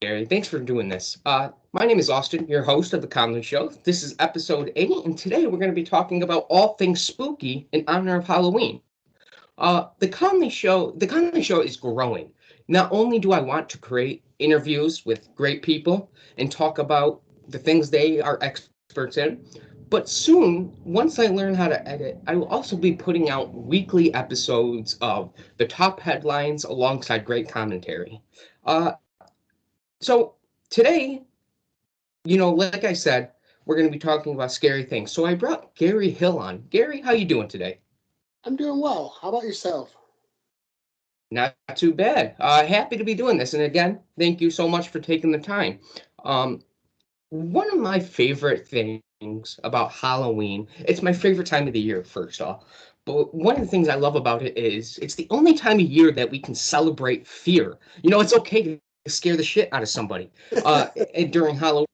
Gary. Thanks for doing this. My name is Austin, your host of the Conley Show. This is episode 8, and today we're going to be talking about all things spooky in honor of Halloween. The Conley Show is growing. Not only do I want to create interviews with great people and talk about the things they are experts in, but soon, once I learn how to edit, I will also be putting out weekly episodes of the top headlines alongside great commentary. Uh, so today, like I said, we're going to be talking about scary things. So I brought Gary Hill on. Gary, how you doing today? I'm doing well. How about yourself? Not too bad. Happy to be doing this. And again, thank you so much for taking the time. Um, One of my favorite things about Halloween, it's my favorite time of the year, first off. But one of the things I love about it is it's the only time of year that we can celebrate fear. It's okay to scare the shit out of somebody during Halloween.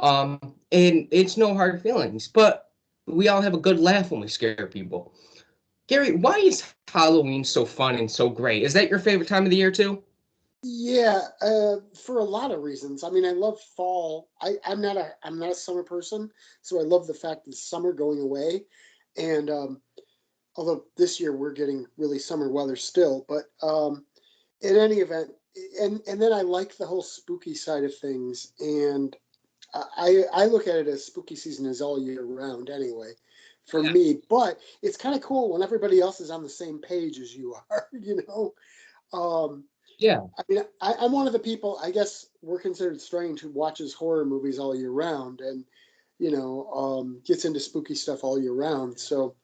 And it's no hard feelings, but we all have a good laugh when we scare people. Gary, why is Halloween so fun and so great? Is that your favorite time of the year too? Yeah, for a lot of reasons. I mean, I love fall. I'm not a summer person, so I love the fact that summer going away. And although this year we're getting really summer weather still, but in any event, and then I like the whole spooky side of things. And I look at it as spooky season is all year round anyway, for Yeah. me. But it's kind of cool when everybody else is on the same page as you are. Um, Yeah. I mean, I'm one of the people, I guess we're considered strange, who watches horror movies all year round and, gets into spooky stuff all year round. So,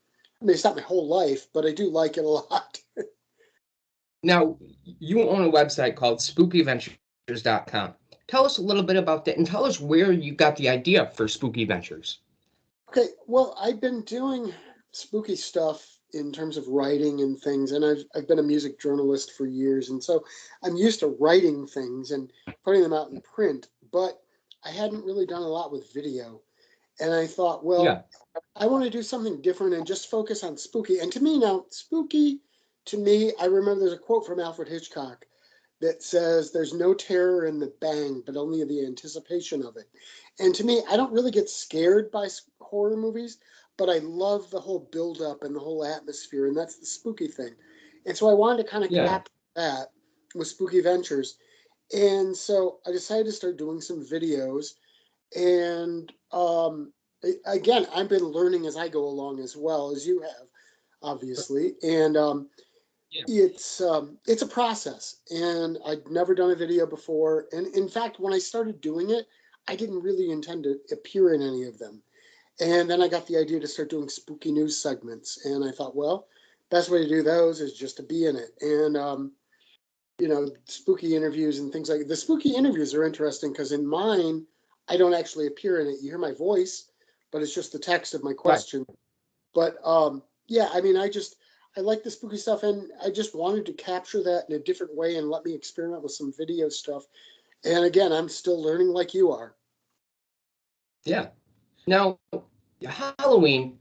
I mean, it's not my whole life, but I do like it a lot. Now, you own a website called spookyventures.com. Tell us a little bit about that and tell us where you got the idea for Spooky Ventures. Okay, well, I've been doing spooky stuff in terms of writing and things, and I've been a music journalist for years, and so I'm used to writing things and putting them out in print, but I hadn't really done a lot with video. And I thought, Yeah. well, I want to do something different and just focus on spooky. And to me now, spooky, to me, I remember there's a quote from Alfred Hitchcock that says, "There's no terror in the bang, but only the anticipation of it." And to me, I don't really get scared by horror movies, but I love the whole build up and the whole atmosphere, and that's the spooky thing. And so I wanted to kind of Yeah. capture that with Spooky Ventures. And so I decided to start doing some videos. And again, I've been learning as I go along as well as you have, obviously. And Yeah. it's a process, and I'd never done a video before. And in fact, when I started doing it, I didn't really intend to appear in any of them. And then I got the idea to start doing spooky news segments, and I thought, well, best way to do those is just to be in it. And spooky interviews and things like the spooky interviews are interesting because in mine, I don't actually appear in it. You hear my voice, but it's just the text of my Right. question. But yeah, I mean, I like the spooky stuff, and I just wanted to capture that in a different way and let me experiment with some video stuff. And again, I'm still learning like you are. Yeah. Now, Halloween,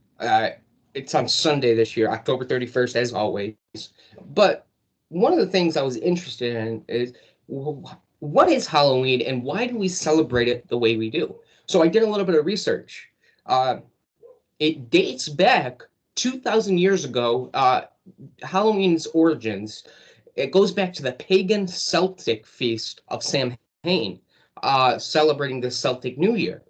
it's on Sunday this year, October 31st, as always. But one of the things I was interested in is what is Halloween and why do we celebrate it the way we do? So I did a little bit of research. Uh, it dates back 2,000 years ago. Halloween's origins, it goes back to the pagan Celtic feast of Samhain, celebrating the Celtic New Year.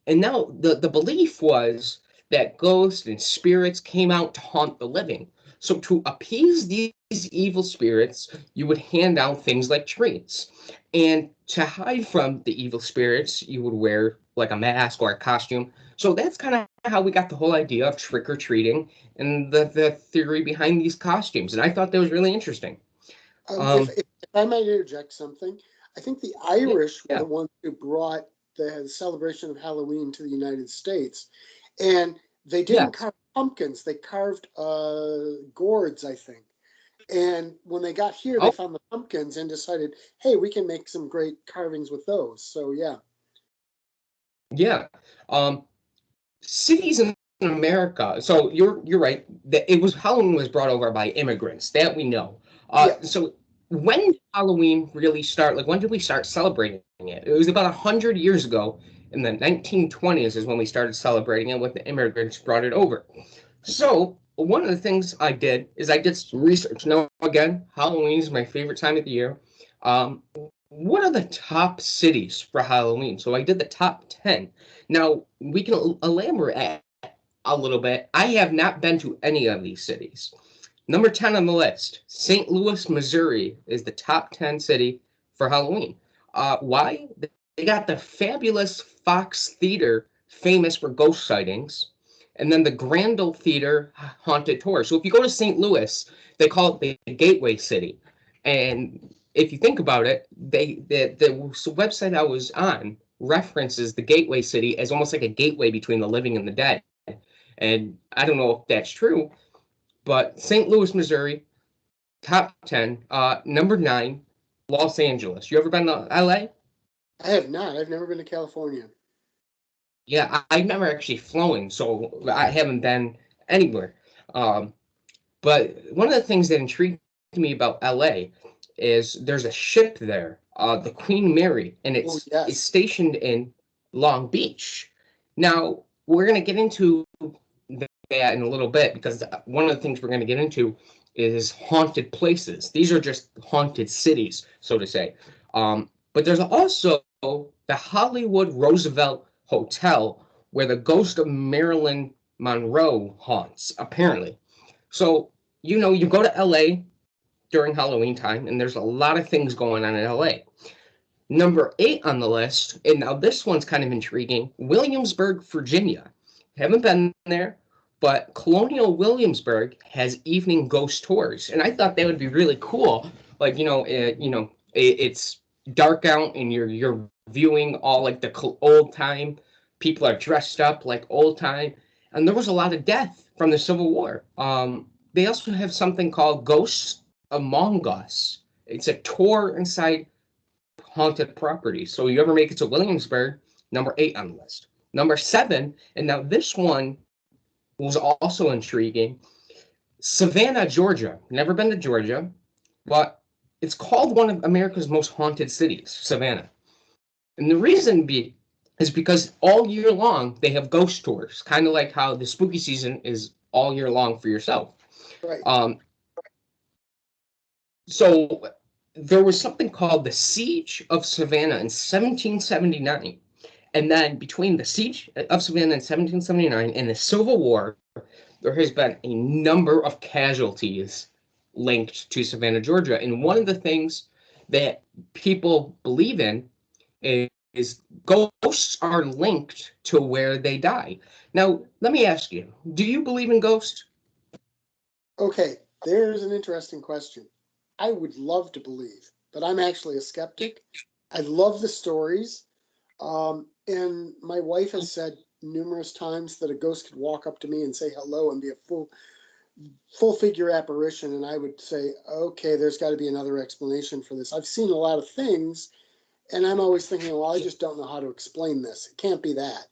And now the belief was that ghosts and spirits came out to haunt the living. So to appease these evil spirits, you would hand out things like treats. And to hide from the evil spirits, you would wear like a mask or a costume. So that's kind of how we got the whole idea of trick or treating and the theory behind these costumes. And I thought that was really interesting. Um, If I might interject something, I think the yeah, Irish were yeah. the ones who brought the celebration of Halloween to the United States, and they didn't Yes. carve pumpkins; they carved gourds, I think. And when they got here, they Oh, found the pumpkins and decided, hey, we can make some great carvings with those. So yeah, yeah. Um, Cities in America. So you're right that it was Halloween was brought over by immigrants that we know. yeah. So when did Halloween really start? Like, when did we start celebrating it? It was about 100 years ago. In the 1920s is when we started celebrating it when the immigrants brought it over. So one of the things I did is I did some research. Now, again, Halloween is my favorite time of the year. Um, what are the top cities for Halloween? So I did the top 10. Now, we can elaborate a little bit. I have not been to any of these cities. Number 10 on the list, St. Louis, Missouri is the top 10 city for Halloween. Why? They got the fabulous Fox Theater, famous for ghost sightings, and then the Grand Ole Theater haunted tour. So if you go to St. Louis, they call it the Gateway City. And if you think about it, the website I was on references the Gateway City as almost like a gateway between the living and the dead. And I don't know if that's true, but St. Louis, Missouri, top 10. Number 9, Los Angeles. You ever been to LA? I have not. I've never been to California. Yeah, I've never actually flown, so I haven't been anywhere. Um, but one of the things that intrigued me about LA is there's a ship there, the Queen Mary, and Oh, it's yes. stationed in Long Beach. Now, we're going to get into that in a little bit because one of the things we're going to get into is haunted places. These are just haunted cities, so to say. But there's also the Hollywood Roosevelt Hotel where the ghost of Marilyn Monroe haunts, apparently. So, you go to LA during Halloween time, and there's a lot of things going on in LA. Number 8 on the list, and now this one's kind of intriguing, Williamsburg, Virginia. Haven't been there, but Colonial Williamsburg has evening ghost tours, and I thought that would be really cool. Like, it's dark out, and you're viewing all like the old time. People are dressed up like old time, and there was a lot of death from the Civil War. They also have something called Ghosts Among Us. It's a tour inside haunted properties. So you ever make it to Williamsburg, number 8 on the list. Number 7, and now this one was also intriguing. Savannah, Georgia. Never been to Georgia, but it's called one of America's most haunted cities, Savannah. And the reason is because all year long they have ghost tours, kind of like how the spooky season is all year long for yourself. Right. Um, so there was something called the Siege of Savannah in 1779. And then between the Siege of Savannah in 1779 and the Civil War, there has been a number of casualties linked to Savannah, Georgia. And one of the things that people believe in is ghosts are linked to where they die. Now, let me ask you, do you believe in ghosts? Okay, there's an interesting question. I would love to believe, but I'm actually a skeptic. I love the stories. And my wife has said numerous times that a ghost could walk up to me and say hello and be a full figure apparition, and I would say, okay, there's got to be another explanation for this. I've seen a lot of things, and I'm always thinking, well, I just don't know how to explain this. It can't be that.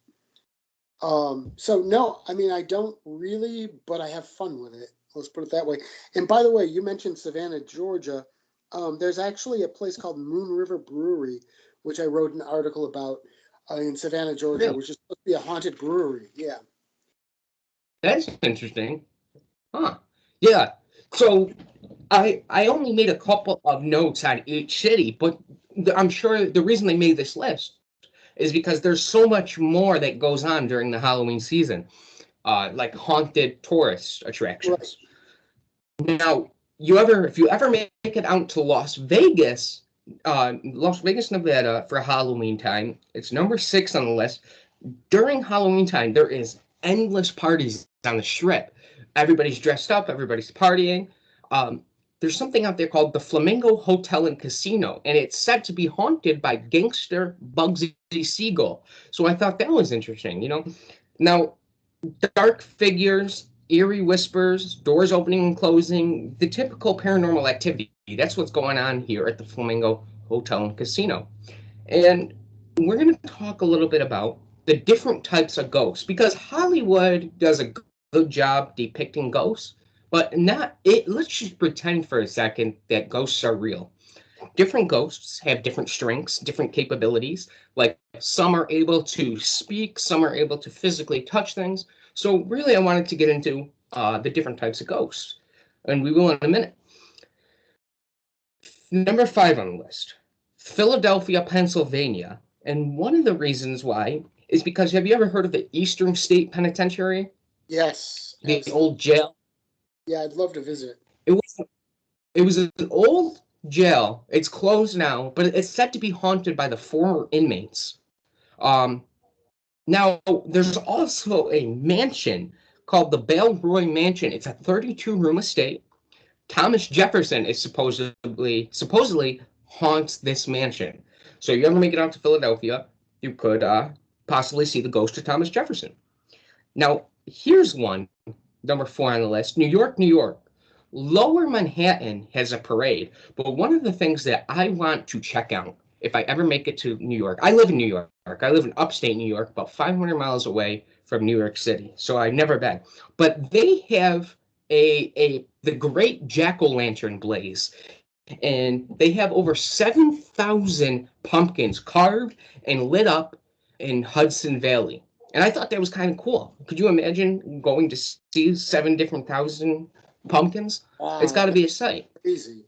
So no, I mean, I don't really, but I have fun with it. Let's put it that way. And by the way, you mentioned Savannah, Georgia. There's actually a place called Moon River Brewery, which I wrote an article about in Savannah, Georgia, Really? which is supposed to be a haunted brewery. Yeah. That's interesting. Huh. Yeah. So I only made a couple of notes on each city, but I'm sure the reason they made this list is because there's so much more that goes on during the Halloween season, like haunted tourist Right. attractions. Now, if you ever make it out to Las Vegas, Nevada for Halloween time, it's number 6 on the list. During Halloween time, there is endless parties on the strip. Everybody's dressed up, everybody's partying. Um, there's something out there called the Flamingo Hotel and Casino, and it's said to be haunted by gangster Bugsy Siegel. So I thought that was interesting. Now, dark figures, eerie whispers, doors opening and closing, the typical paranormal activity. That's what's going on here at the Flamingo Hotel and Casino. And we're going to talk a little bit about the different types of ghosts because Hollywood does a good job depicting ghosts, but not it. Let's just pretend for a second that ghosts are real. different ghosts have different strengths, different capabilities. Like some are able to speak, some are able to physically touch things. So really, I wanted to get into the different types of ghosts, and we will in a minute. Number 5 on the list, Philadelphia, Pennsylvania. And one of the reasons why is because have you ever heard of the Eastern State Penitentiary? Yes, The absolutely. old jail? Yeah, I'd love to visit. It was it was an old jail. It's closed now, but it's said to be haunted by the former inmates. Um, Now, there's also a mansion called the Bellroy Mansion. It's a 32-room estate. Thomas Jefferson is supposedly haunts this mansion. So you ever make it out to Philadelphia, you could possibly see the ghost of Thomas Jefferson. Now, here's one, number 4 on the list. New York, New York. Lower Manhattan has a parade, but one of the things that I want to check out if I ever make it to New York, I live in New York. I live in upstate New York, about 500 miles away from New York City. So I've never been. But they have the Great Jack-o'-lantern blaze, and they have over 7,000 pumpkins carved and lit up in Hudson Valley. And I thought that was kind of cool. Could you imagine going to see 7,000 pumpkins? It's Wow, got to that's be a sight. crazy.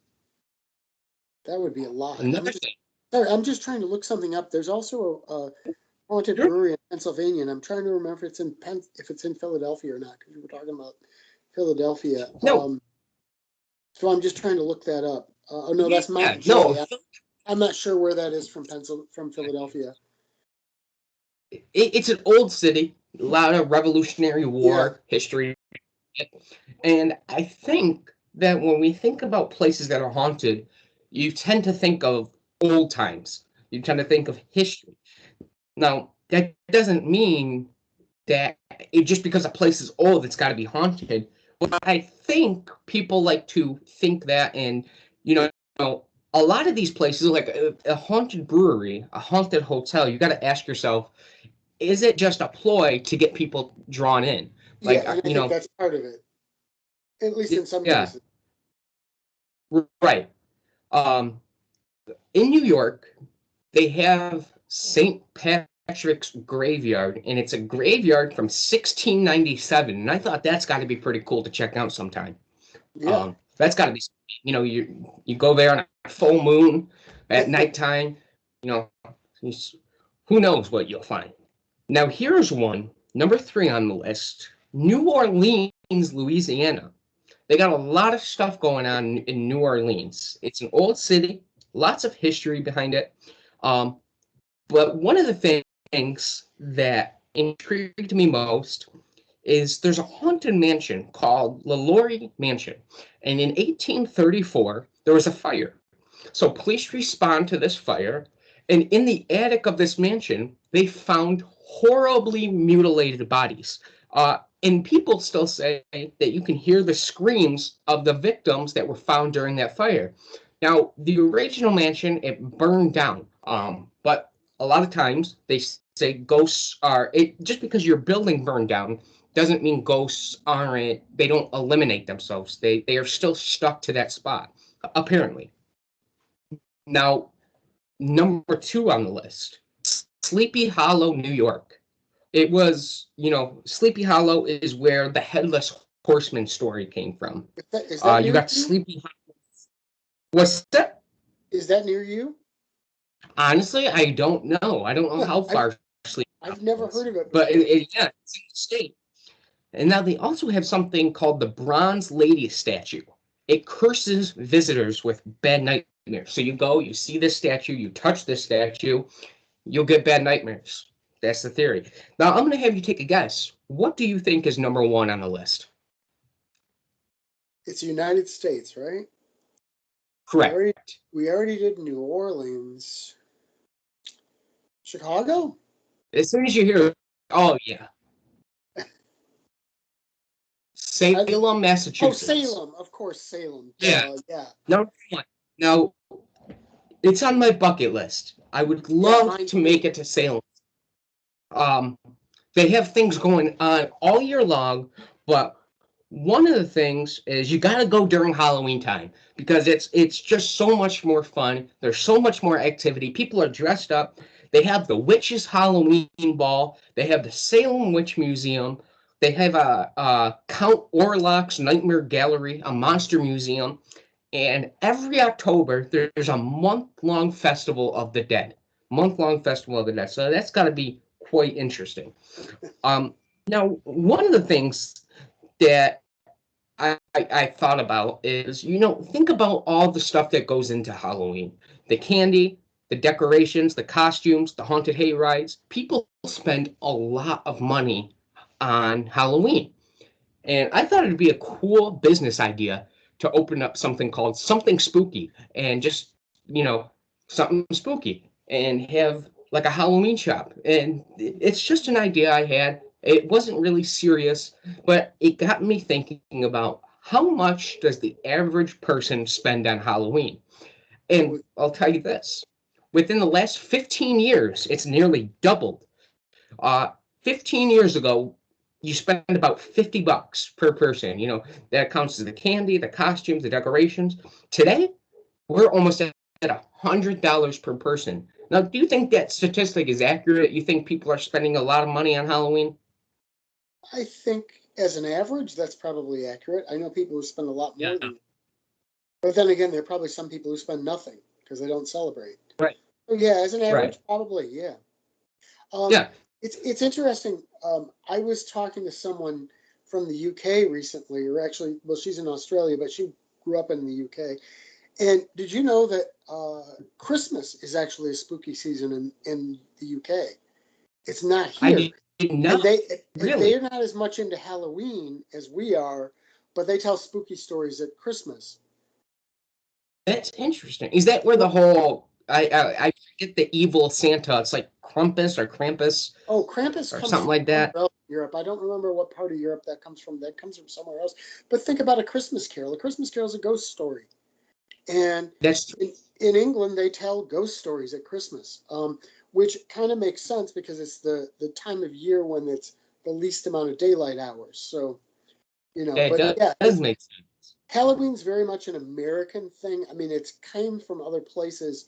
That would be a lot. Another thing. Sorry, I'm just trying to look something up. There's also a haunted Sure. brewery in Pennsylvania, and I'm trying to remember if it's in Philadelphia or not, because we were talking about Philadelphia. No, So I'm just trying to look that up. Oh no, that's yeah, Mount no. Joy. I'm not sure where that is from Philadelphia. It's an old city, a lot of Revolutionary Yeah, War history. And I think that when we think about places that are haunted, you tend to think of old times. You tend to think of history. Now, that doesn't mean that just because a place is old, it's got to be haunted. But I think people like to think that, and you know, a lot of these places, like a haunted brewery, a haunted hotel, you got to ask yourself, is it just a ploy to get people drawn in? yeah, Like, and I think that's part of it, at least in some yeah, cases. right. Um, in New York, they have St. Patrick's Graveyard, and it's a graveyard from 1697. And I thought that's got to be pretty cool to check out sometime. Yeah, That's got to be, you go there on a full moon at nighttime. You know, who knows what you'll find. Now here's one, number 3 on the list: New Orleans, Louisiana. They got a lot of stuff going on in New Orleans. It's an old city, lots of history behind it. Um, but one of the things that intrigued me most is there's a haunted mansion called LaLaurie Mansion. And in 1834, there was a fire. So police respond to this fire, and in the attic of this mansion, they found horribly mutilated bodies. And people still say that you can hear the screams of the victims that were found during that fire. Now, the original mansion, it burned down. But a lot of times they say ghosts are it just because your building burned down doesn't mean ghosts aren't they don't eliminate themselves. They are still stuck to that spot, apparently. Now, number 2 on the list, Sleepy Hollow, New York. It was, Sleepy Hollow is where the Headless Horseman story came from. is that You near got you? Sleepy Hollow. What's that? Is that near you? Honestly, I don't know. I don't know Huh, how far Sleepy I've Hollow never is. heard of it But before. yeah, it's in the state. And now they also have something called the Bronze Lady statue. It curses visitors with bad nightmares. So you go, you see this statue, you touch this statue, you'll get bad nightmares. That's the theory. Now I'm going to have you take a guess. What do you think is number 1 on the list? It's United States, right? We Correct. already we already did New Orleans, Chicago. As soon as you hear, oh yeah, I, Salem, oh, Massachusetts. Salem, of course, Salem. Yeah. Duh, yeah, Number 1. Now it's on my bucket list. I would yeah, love mine to too. make it to Salem. Um, they have things going on all year long, but one of the things is you got to go during Halloween time because it's just so much more fun. There's so much more activity. People are dressed up. They have the Witches Halloween Ball. They have the Salem Witch Museum. They have a Count Orlok's Nightmare Gallery, a monster museum. And every October, there's a month-long festival of the dead. Month-long festival of the dead. So that's got to be quite interesting. Um, Now, one of the things that I thought about is, think about all the stuff that goes into Halloween. The candy, the decorations, the costumes, the haunted hay rides. People spend a lot of money on Halloween. And I thought it'd be a cool business idea to open up something called Something Spooky and just, something spooky and have like a Halloween shop. And it's just an idea I had. It wasn't really serious, but it got me thinking about how much does the average person spend on Halloween? And I'll tell you this, within the last 15 years, it's nearly doubled. 15 years ago, you spend about $50 per person. That counts as the candy, the costumes, the decorations. Today, we're almost at $100 per person. Now, do you think that statistic is accurate? You think people are spending a lot of money on Halloween? I think as an average, that's probably accurate. I know people who spend a lot more Yeah. than, but then again, there are probably some people who spend nothing because they don't celebrate. Right. So yeah, as an average, Right. probably, yeah. Um, Yeah. it's interesting. I was talking to someone from the UK recently, or actually, well, she's in Australia, but she grew up in the UK. And did you know that Christmas is actually a spooky season in the UK? It's not I here, did and not they're really. not as much into Halloween as we are, but they tell spooky stories at Christmas. That's interesting. Is that where the whole I forget the evil Santa? It's like Krampus Oh, Krampus or comes something from like somewhere that. else in Europe. I don't remember what part of Europe that comes from. That comes from somewhere else. But think about a Christmas Carol. A Christmas Carol is a ghost story, and That's true. in England they tell ghost stories at Christmas, which kind of makes sense because it's the time of year when it's the least amount of daylight hours. So That but yeah, does make sense. Halloween's very much an American thing. I mean, it's came from other places,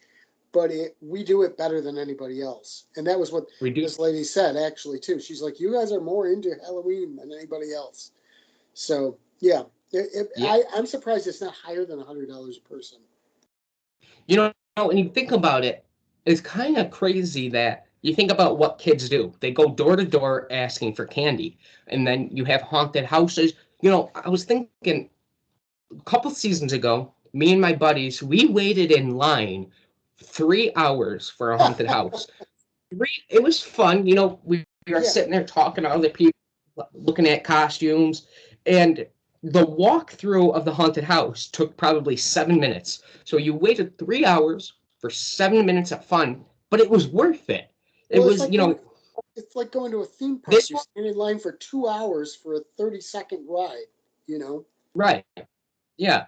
but we do it better than anybody else. And that was what We do. this lady said actually too. She's like, "You guys are more into Halloween than anybody else." So yeah, Yeah. I'm surprised it's not higher than $100 a person. When you think about it, it's kind of crazy that you think about what kids do. They go door to door asking for candy, and then you have haunted houses. I was thinking a couple seasons ago, me and my buddies, we waited in line 3 hours for a haunted house. It was fun. We were Yeah. sitting there talking to other people, looking at costumes, and the walkthrough of the haunted house took probably 7 minutes. So you waited 3 hours for 7 minutes of fun, but it was worth it. It Well, was, it's like going to a theme park. this You're one, standing in line for 2 hours for a 30-second ride. You know. right? Yeah,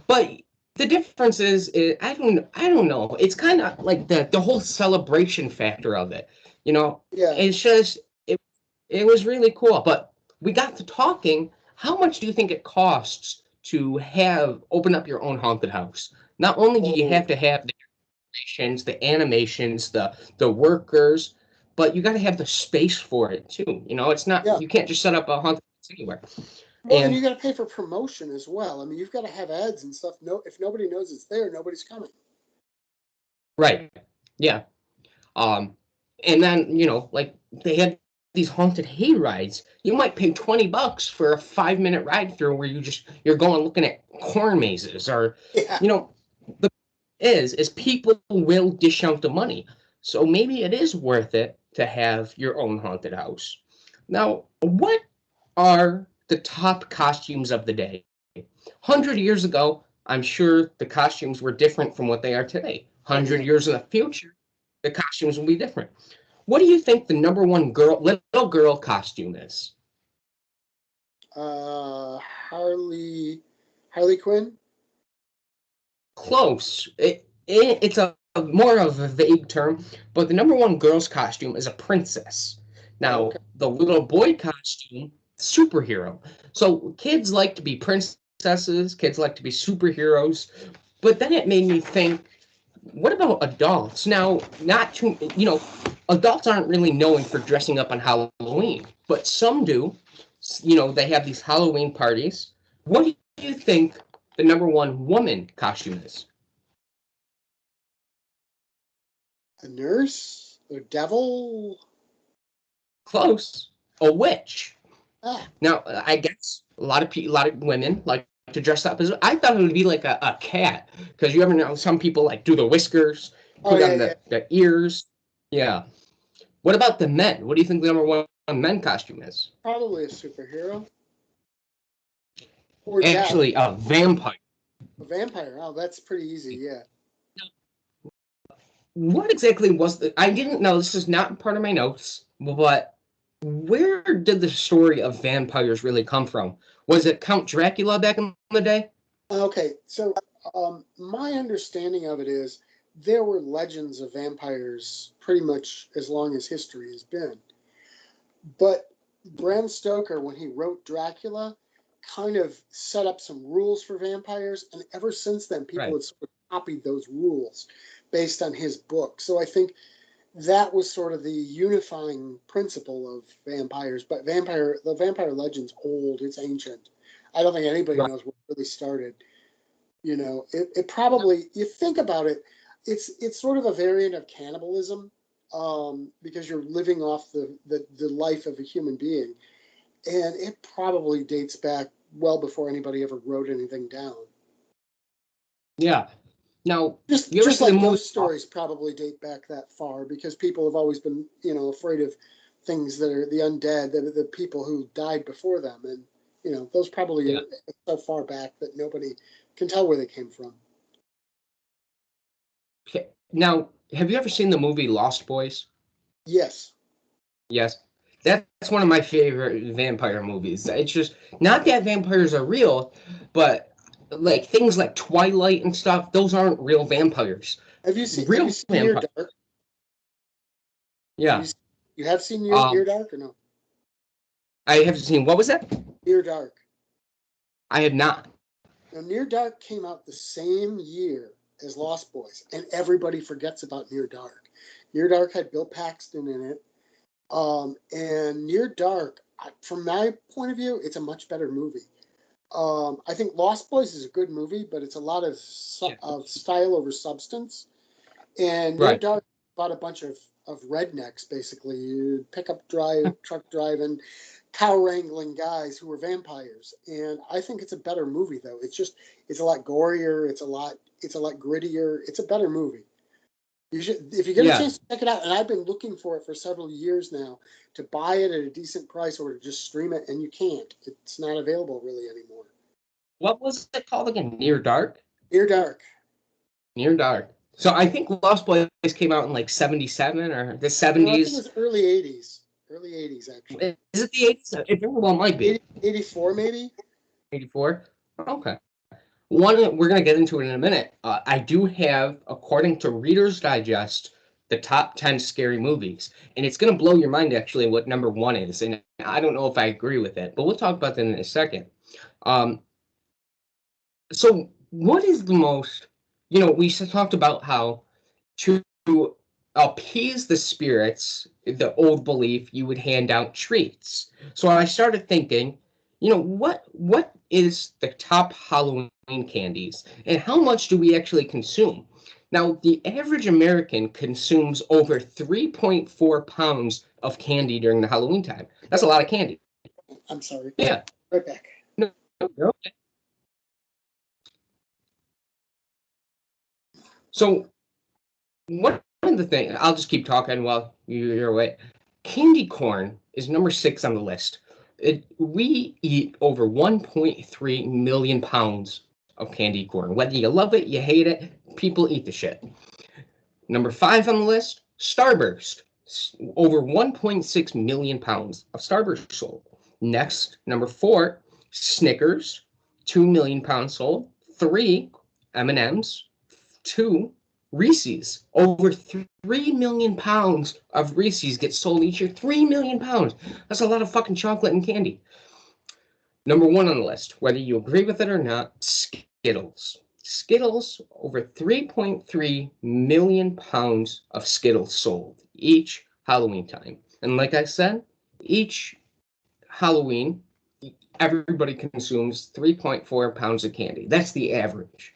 but the difference is I don't know. It's kind of like the whole celebration factor of it. Yeah. It's just it was really cool. But we got to talking. How much do you think it costs to have open up your own haunted house? Not only do you Oh, have to have the decorations, the animations, the workers, but you got to have the space for it too. It's not yeah. you can't just set up a haunted house anywhere. Well, and you And got to pay for promotion as well. I mean, you've got to have ads and stuff. No, if nobody knows it's there, nobody's coming. right, yeah. Um, and then, like they had these haunted hay rides. You might pay $20 for a 5 minute ride through where you're going looking at corn mazes or, Yeah. you know, the is people will dish out the money. So maybe it is worth it to have your own haunted house. Now, what are the top costumes of the day? 100 years ago, I'm sure the costumes were different from what they are today. Oh 100 yeah. years in the future, the costumes will be different. What do you think the number one little girl costume is? Harley, Harley Quinn. Close. It's a more of a vague term, but the number one girl's costume is a princess. Oh, okay. Now, the little boy costume superhero. So kids like to be princesses, kids like to be superheroes, but then it made me think, what about adults? Now, not too, adults aren't really known for dressing up on Halloween, but some do. They have these Halloween parties. What do you think the number one woman costume is? A nurse? A devil? Close. A witch. Ah, Now, I guess a lot of women like to dress up as. I thought it would be like a cat, because you ever know some people like do the whiskers, oh put yeah, on yeah. the ears. Yeah. What about the men? What do you think the number one men costume is? Probably a superhero or death. Actually, a vampire. A vampire. Oh, that's pretty easy. Yeah. What exactly was the? I didn't know. This is not part of my notes, but where did the story of vampires really come from? Was it Count Dracula back in the day? Okay, so my understanding of it is there were legends of vampires pretty much as long as history has been. But Bram Stoker, when he wrote Dracula, kind of set up some rules for vampires, and ever since then, people Right. have sort of copied those rules based on his book. So I think that was sort of the unifying principle of vampires. But the vampire legend's old; it's ancient. I don't think anybody Right. knows where it really started. It probably, you think about it, it's sort of a variant of cannibalism, because you're living off the life of a human being, and it probably dates back well before anybody ever wrote anything down. Yeah. Now, Just you ever just see the like movie? ghost stories probably date back that far, because people have always been, afraid of things that are the undead, the people who died before them, and those probably Yeah. are so far back that nobody can tell where they came from. Okay. Now, have you ever seen the movie Lost Boys? Yes. Yes. That's one of my favorite vampire movies. It's just not that vampires are real, but like things like Twilight and stuff, those aren't real vampires. Have you Real seen Near vampires. Dark? Have Yeah. you have seen Um, Near Dark or no? I have seen, what was that? Near Dark. I have not. Now, Near Dark came out the same year as Lost Boys, and everybody forgets about Near Dark. Near Dark had Bill Paxton in it, and Near Dark, from my point of view, it's a much better movie. I think Lost Boys is a good movie, but it's a lot of Yeah. of style over substance. And Near Right. Dark about a bunch of rednecks, basically pickup drive, truck driving, cow wrangling guys who were vampires. And I think it's a better movie though. It's a lot gorier. It's a lot grittier. It's a better movie. You should, if you get a Yeah. chance to check it out. And I've been looking for it for several years now, to buy it at a decent price or to just stream it, and you can't. It's not available really anymore. What was it called again? Near Dark? Near Dark. Near Dark. So I think Lost Boys came out in like 77 or the No, I think it 70s. was early '80s. Early '80s actually. Is it the 80s? It very well might be. 84 maybe. 84? Okay. One, we're going to get into it in a minute. I do have, according to Reader's Digest, the top 10 scary movies. And it's going to blow your mind, actually, what number one is. And I don't know if I agree with it, but we'll talk about that in a second. Um, so, what is the most, we talked about how to appease the spirits, the old belief, you would hand out treats. So I started thinking, what is the top Halloween candies and how much do we actually consume? Now, the average American consumes over 3.4 pounds of candy during the Halloween time. That's a lot of candy. I'm sorry. Yeah. Right back. No, no. So one of the things, I'll just keep talking while you're away. Candy corn is number 6 on the list. We eat over 1.3 million pounds of candy corn. Whether you love it, you hate it, people eat the shit. Number 5 on the list, Starburst. Over 1.6 million pounds of Starburst sold. Next, number 4, Snickers. 2 million pounds sold. 3, M&M's. 2, Reese's. Over 3 million pounds of Reese's get sold each year. 3 million pounds. That's a lot of fucking chocolate and candy. Number one on the list, whether you agree with it or not, Skittles. Skittles, over 3.3 million pounds of Skittles sold each Halloween time. And like I said, each Halloween, everybody consumes 3.4 pounds of candy. That's the average.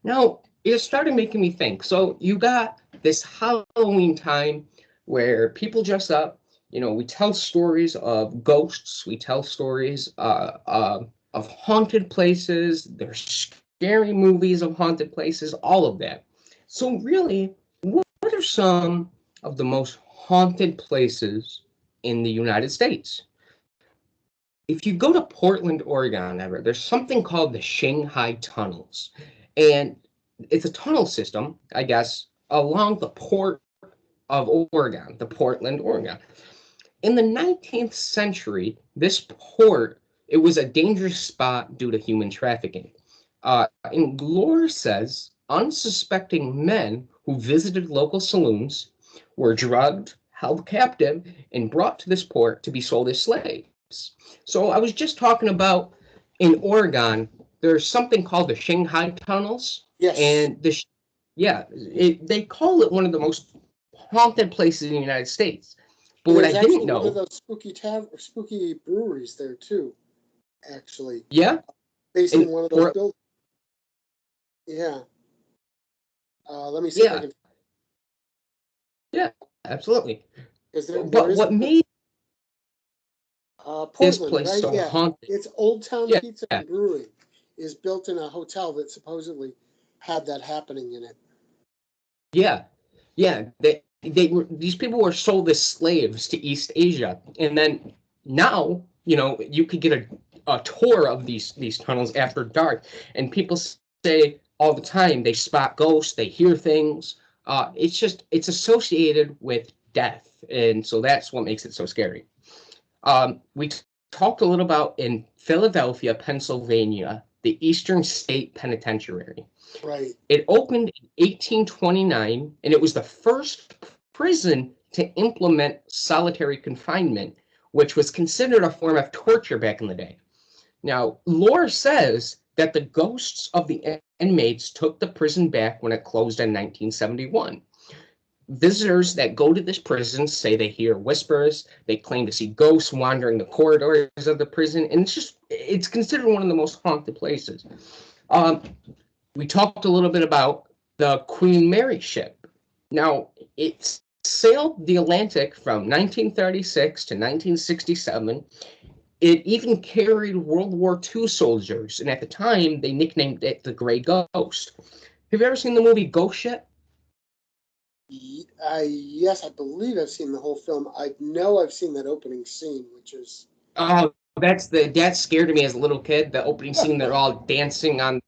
Now, it started making me think. So you got this Halloween time where people dress up. We tell stories of ghosts. We tell stories of haunted places. There's scary movies of haunted places, all of that. So really, what are some of the most haunted places in the United States? If you go to Portland, Oregon, ever, there's something called the Shanghai Tunnels. And it's a tunnel system, I guess, along the port of Oregon, the Portland, Oregon. In the 19th century, this port, it was a dangerous spot due to human trafficking. And lore says unsuspecting men who visited local saloons were drugged, held captive, and brought to this port to be sold as slaves. So I was just talking about in Oregon, there's something called the Shanghai Tunnels, Yes. and they call it one of the most haunted places in the United States. But And what I there's didn't actually one of know, those spooky breweries there too, actually, yeah, based in and one of those for buildings. Yeah. Let me see if I yeah, can, yeah, absolutely. because there But is what made this Portland, place right? so Yeah. haunted? It's Old Town Yeah, Pizza and Brewing is built in a hotel that supposedly had that happening in it. yeah, yeah. These people were sold as slaves to East Asia, and then now you could get a tour of these tunnels after dark, and people say all the time they spot ghosts, they hear things. It's associated with death, and so that's what makes it so scary. We talked a little about in Philadelphia, Pennsylvania, the Eastern State Penitentiary. Right. It opened in 1829, and it was the first prison to implement solitary confinement, which was considered a form of torture back in the day. Now, lore says that the ghosts of the inmates took the prison back when it closed in 1971. Visitors that go to this prison say they hear whispers, they claim to see ghosts wandering the corridors of the prison, and it's considered one of the most haunted places. Um, we talked a little bit about the Queen Mary ship. Now, it sailed the Atlantic from 1936 to 1967. It even carried World War II soldiers, and at the time, they nicknamed it the Gray Ghost. Have you ever seen the movie Ghost Ship? Yes, I believe I've seen the whole film. I know I've seen that opening scene, which is Oh, that scared me as a little kid. The opening scene, they're all dancing on.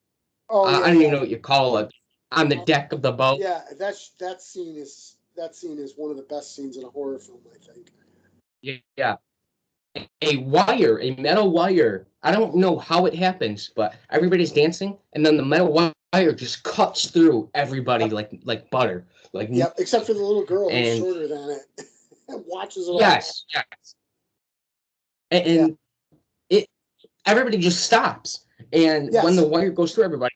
oh I yeah, don't even yeah. know what you call it, on the deck of the boat. Yeah, that scene is one of the best scenes in a horror film, I think. Yeah, a metal wire. I don't know how it happens, but everybody's dancing, and then the metal wire just cuts through everybody Yep, like butter. Like, yep. Except for the little girl who's and shorter than it, and watches it all. yes, yes, Yeah. and it everybody just stops, and when the Yes. wire goes through everybody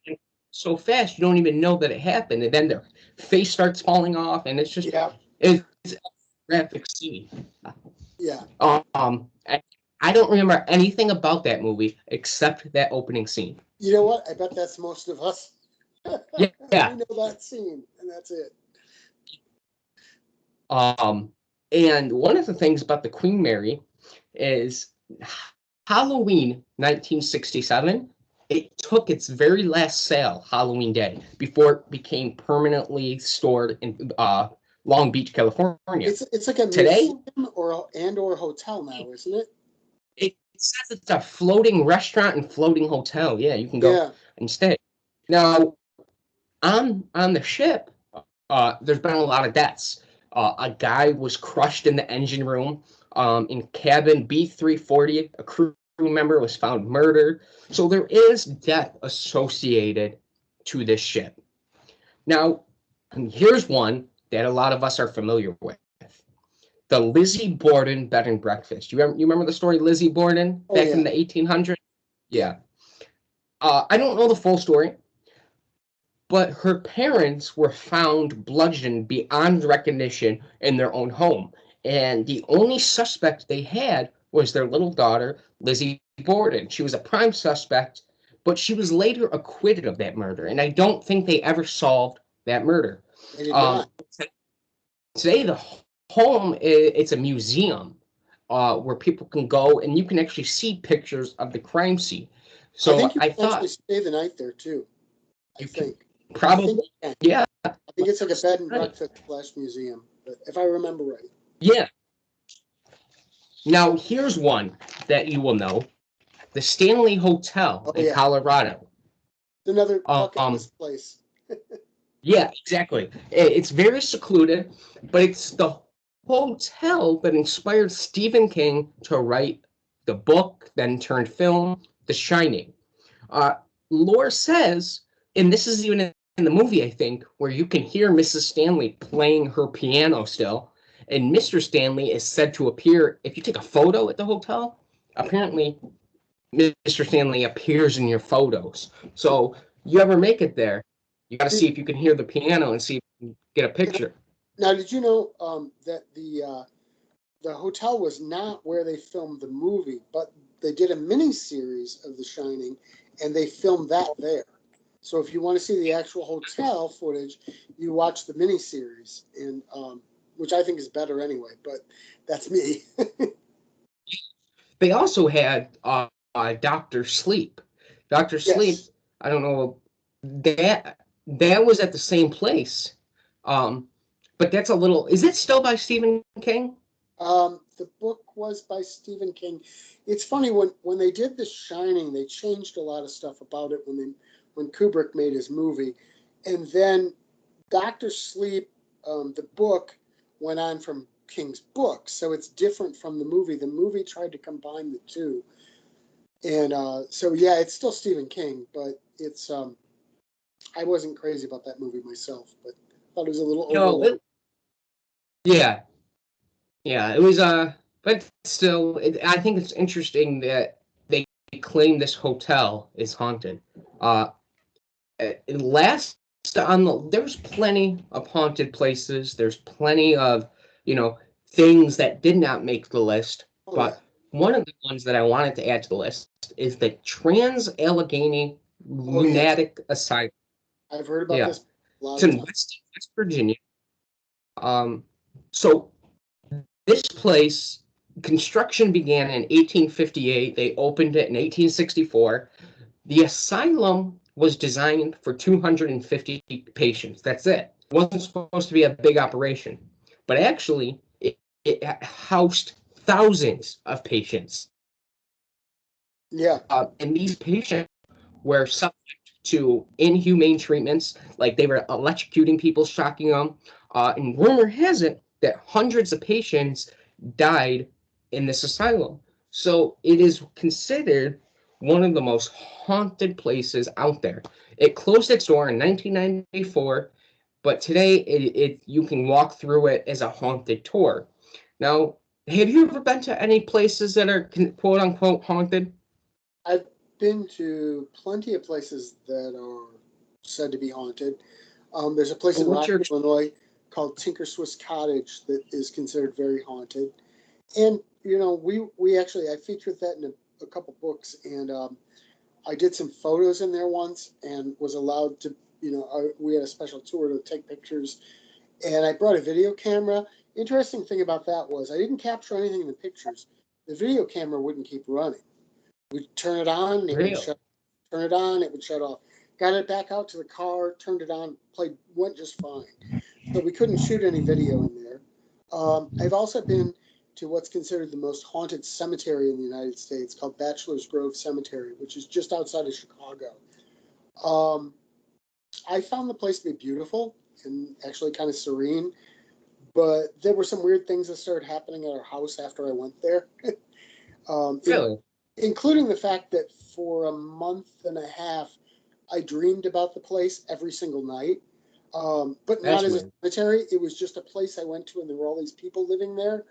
so fast, you don't even know that it happened, and then their face starts falling off, and Yeah. it's a graphic scene. Yeah. I don't remember anything about that movie except that opening scene. You know what? I bet that's most of us. Yeah, We yeah. know that scene, and that's it. Um, and one of the things about the Queen Mary is Halloween 1967. It took its very last sale Halloween Day before it became permanently stored in Long Beach, California. It's like a Today, museum or hotel now, isn't it? it says it's a floating restaurant and floating hotel. Yeah, you can go Yeah. and stay. Now, on the ship, there's been a lot of deaths. A guy was crushed in the engine room. In cabin B340, a crew member was found murdered. So there is death associated to this ship. Now, here's one that a lot of us are familiar with. The Lizzie Borden bed and breakfast. You remember the story Lizzie Borden Oh back in yeah. the 1800s? Yeah. I don't know the full story, but her parents were found bludgeoned beyond recognition in their own home. And the only suspect they had was their little daughter, Lizzie Borden. She was a prime suspect, but she was later acquitted of that murder. And I don't think they ever solved that murder. They did Um, not. Today, the home, it's a museum where people can go and you can actually see pictures of the crime scene. I So think you I can actually thought stay the night there too. I you can think. I think probably, you can. yeah, I think it's like a bed and right. breakfast slash museum, but if I remember right. Yeah. Now, here's one that you will know, the Stanley Hotel Oh in yeah, Colorado. it's another bucket Um, list place. yeah, exactly. It's very secluded, but it's the hotel that inspired Stephen King to write the book, then turned film, The Shining. Uh, Lore says, and this is even in the movie, I think, where you can hear Mrs. Stanley playing her piano still, and Mr. Stanley is said to appear. If you take a photo at the hotel, apparently Mr. Stanley appears in your photos. So you ever make it there, you got to Did, see if you can hear the piano and see if you can get a picture. now, did you know that the hotel was not where they filmed the movie, but they did a mini series of The Shining, and they filmed that there. So if you want to see the actual hotel footage, you watch the mini series, and which I think is better anyway. But that's me. They also had Doctor Sleep. Doctor Sleep, Yes. I don't know, that was at the same place. Um, but that's a little. Is it still by Stephen King? The book was by Stephen King. It's funny when they did The Shining, they changed a lot of stuff about it when Kubrick made his movie, and then Doctor Sleep, the book went on from King's book, so it's different from the movie. The movie tried to combine the two, and so yeah, it's still Stephen King, but it's I wasn't crazy about that movie myself, but thought it was a little No, overloaded. yeah, yeah. It was but still, I think it's interesting that they claim this hotel is haunted. Uh, last on the there's plenty of haunted places. There's plenty of you know things that did not make the list, Oh yeah, but one of the ones that I wanted to add to the list is the Trans Allegheny oh yeah, Lunatic Asylum. I've heard about Yeah, this a lot it's of in times. West Virginia. So this place construction began in 1858. They opened it in 1864. The asylum was designed for 250 patients. That's it. It wasn't supposed to be a big operation, but actually, it housed thousands of patients. Yeah, And these patients were subject to inhumane treatments, like they were electrocuting people, shocking them. And rumor has it that hundreds of patients died in this asylum. So it is considered one of the most haunted places out there. It closed its door in 1994, but today you can walk through it as a haunted tour. Now, have you ever been to any places that are quote unquote haunted? I've been to plenty of places that are said to be haunted. There's a place in What's your Rockford, Illinois called Tinker Swiss Cottage that is considered very haunted. And you know, we actually I featured that in a couple books, and I did some photos in there once, and was allowed to. We had a special tour to take pictures, and I brought a video camera. Interesting thing about that was I didn't capture anything in the pictures. The video camera wouldn't keep running. We'd turn it on, it would real? shut. Turn it on, it would shut off. Got it back out to the car, turned it on, played, went just fine. So we couldn't shoot any video in there. I've also been to what's considered the most haunted cemetery in the United States, called Bachelor's Grove Cemetery, which is just outside of Chicago. Um, I found the place to be beautiful and actually kind of serene, but there were some weird things that started happening at our house after I went there. In, Really? including the fact that for a month and a half, I dreamed about the place every single night. But not That's as a weird. cemetery. It was just a place I went to, and there were all these people living there,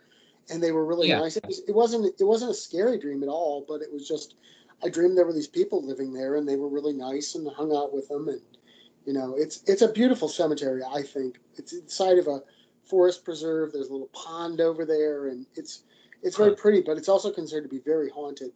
and they were really Yeah. nice. It wasn't a scary dream at all, but it was just I dreamed there were these people living there, and they were really nice, and hung out with them. And it's a beautiful cemetery. I think it's inside of a forest preserve. There's a little pond over there, and it's very pretty, but it's also considered to be very haunted.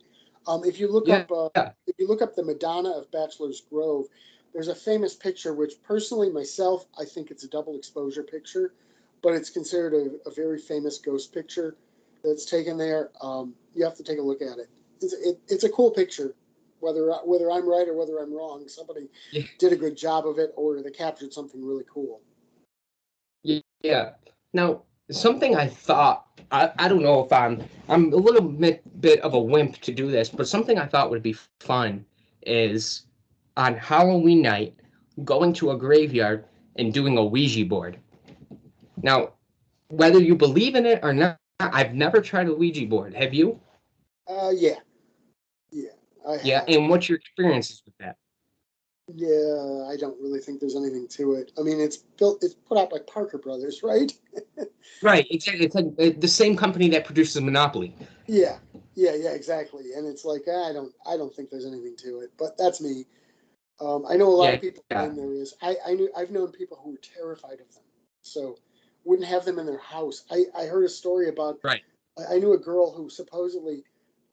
If you look Yeah. up if you look up the Madonna of Bachelor's Grove, there's a famous picture which personally myself I think it's a double exposure picture, but it's considered a very famous ghost picture that's taken there. You have to take a look at it. It's a cool picture, whether I'm right or whether I'm wrong. Somebody Yeah. did a good job of it, or they captured something really cool. Yeah. Now, something I thought, I don't know if I'm a little bit of a wimp to do this, but something I thought would be fun is on Halloween night going to a graveyard and doing a Ouija board. Now, whether you believe in it or not, I've never tried a Ouija board. Have you? Yeah, yeah, I Yeah. have. And what's your experiences with that? Yeah, I don't really think there's anything to it. I mean, it's put out by Parker Brothers, right? Right. Exactly. It's like the same company that produces Monopoly. Yeah, yeah, exactly. And it's like I don't think there's anything to it. But that's me. I know a lot Yeah. of people Yeah. claim there is. I've known people who were terrified of them, so wouldn't have them in their house. I heard a story about. Right. I knew a girl who supposedly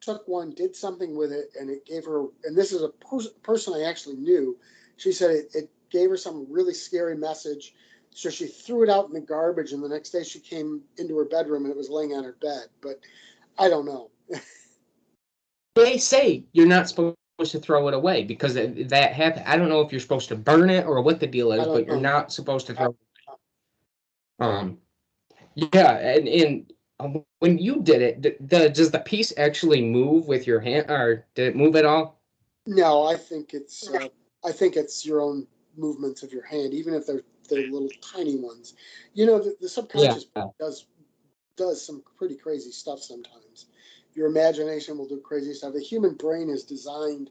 took one, did something with it, and it gave her. And this is a person I actually knew. She said it gave her some really scary message, so she threw it out in the garbage. And the next day she came into her bedroom and it was laying on her bed. But I don't know. They say you're not supposed to throw it away because that happen. I don't know if you're supposed to burn it or what the deal I is, don't but you're know. not supposed to throw it. Um, yeah, and when you did it, does the piece actually move with your hand, or did it move at all? No, I think it's your own movements of your hand, even if they're little tiny ones. The Yeah, subconscious does some pretty crazy stuff sometimes. Your imagination will do crazy stuff. The human brain is designed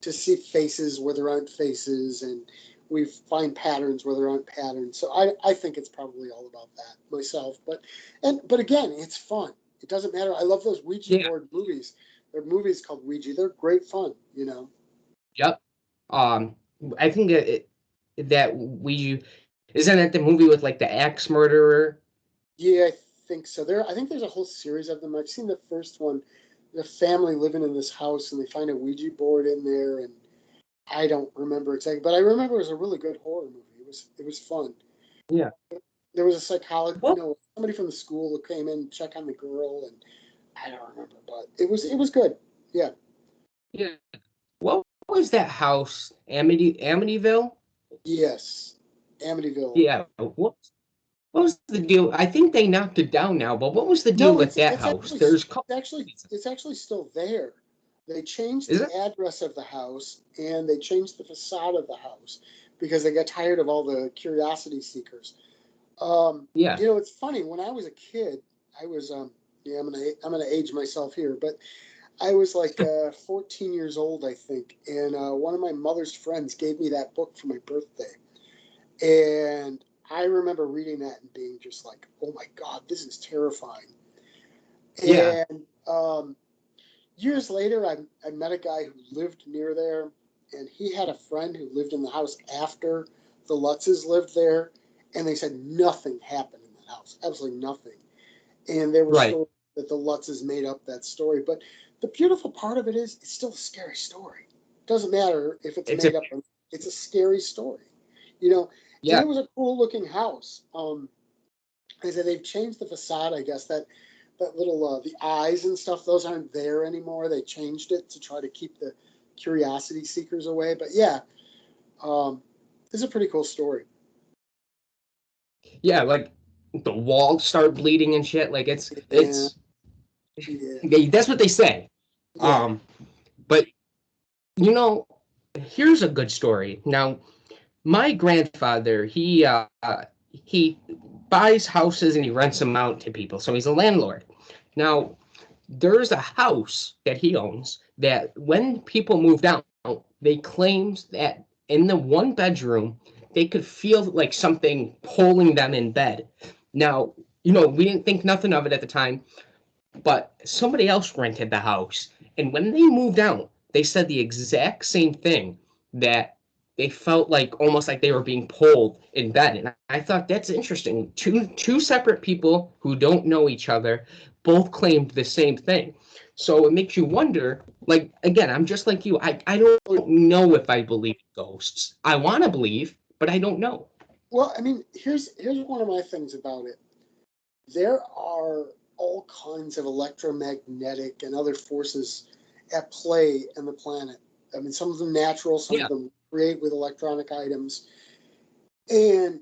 to see faces where there aren't faces, and we find patterns where there aren't patterns. So I think it's probably all about that myself. But again, it's fun. It doesn't matter. I love those Ouija yeah, board movies. There are movies called Ouija. They're great fun. yep. Um, I think that we isn't that the movie with like the axe murderer? Yeah, I think so. I think there's a whole series of them. I've seen the first one. The family living in this house, and they find a Ouija board in there, and I don't remember exactly, but I remember it was a really good horror movie. It was fun. Yeah. There was a psychologist, What? somebody from the school who came in to check on the girl, and I don't remember, but it was good. Yeah. Yeah. What was that house? Amityville? Yes. Amityville. Yeah. What was the deal? I think they knocked it down now, but what was the deal No, with that house? There's a couple seasons. it's actually still there. They changed Is the it? address of the house and they changed the facade of the house because they got tired of all the curiosity seekers. Yeah. It's funny. When I was a kid, I was yeah, I'm gonna age myself here, but I was like 14 years old, I think, and one of my mother's friends gave me that book for my birthday, and I remember reading that and being just like, "Oh my God, this is terrifying." Yeah. And years later, I met a guy who lived near there, and he had a friend who lived in the house after the Lutzes lived there, and they said nothing happened in that house, absolutely nothing. And there were Right. stories that the Lutzes made up that story, but the beautiful part of it is it's still a scary story. It doesn't matter if it's It's a made up; it's a scary story, you know. And yeah. it was a cool looking house. I said they've changed the facade. I guess that little the eyes and stuff, those aren't there anymore. They changed it to try to keep the curiosity seekers away. But yeah, it's a pretty cool story. Yeah. Like the walls start bleeding and shit. Like Yeah, it's yeah, that's what they say. yeah. Um, but you know, here's a good story. Now, my grandfather, he buys houses and he rents them out to people, so he's a landlord. Now, there's a house that he owns that when people moved out, they claimed that in the one bedroom they could feel like something pulling them in bed. Now, we didn't think nothing of it at the time, but somebody else rented the house, and when they moved out, they said the exact same thing, that they felt like almost like they were being pulled in bed. And I thought that's interesting. Two separate people who don't know each other both claimed the same thing. So it makes you wonder, like, again, I'm just like you. I don't know if I believe in ghosts. I want to believe, but I don't know. Well, I mean, here's one of my things about it. There are all kinds of electromagnetic and other forces at play in the planet. I mean, some of them natural, some of Yeah. them create with electronic items. And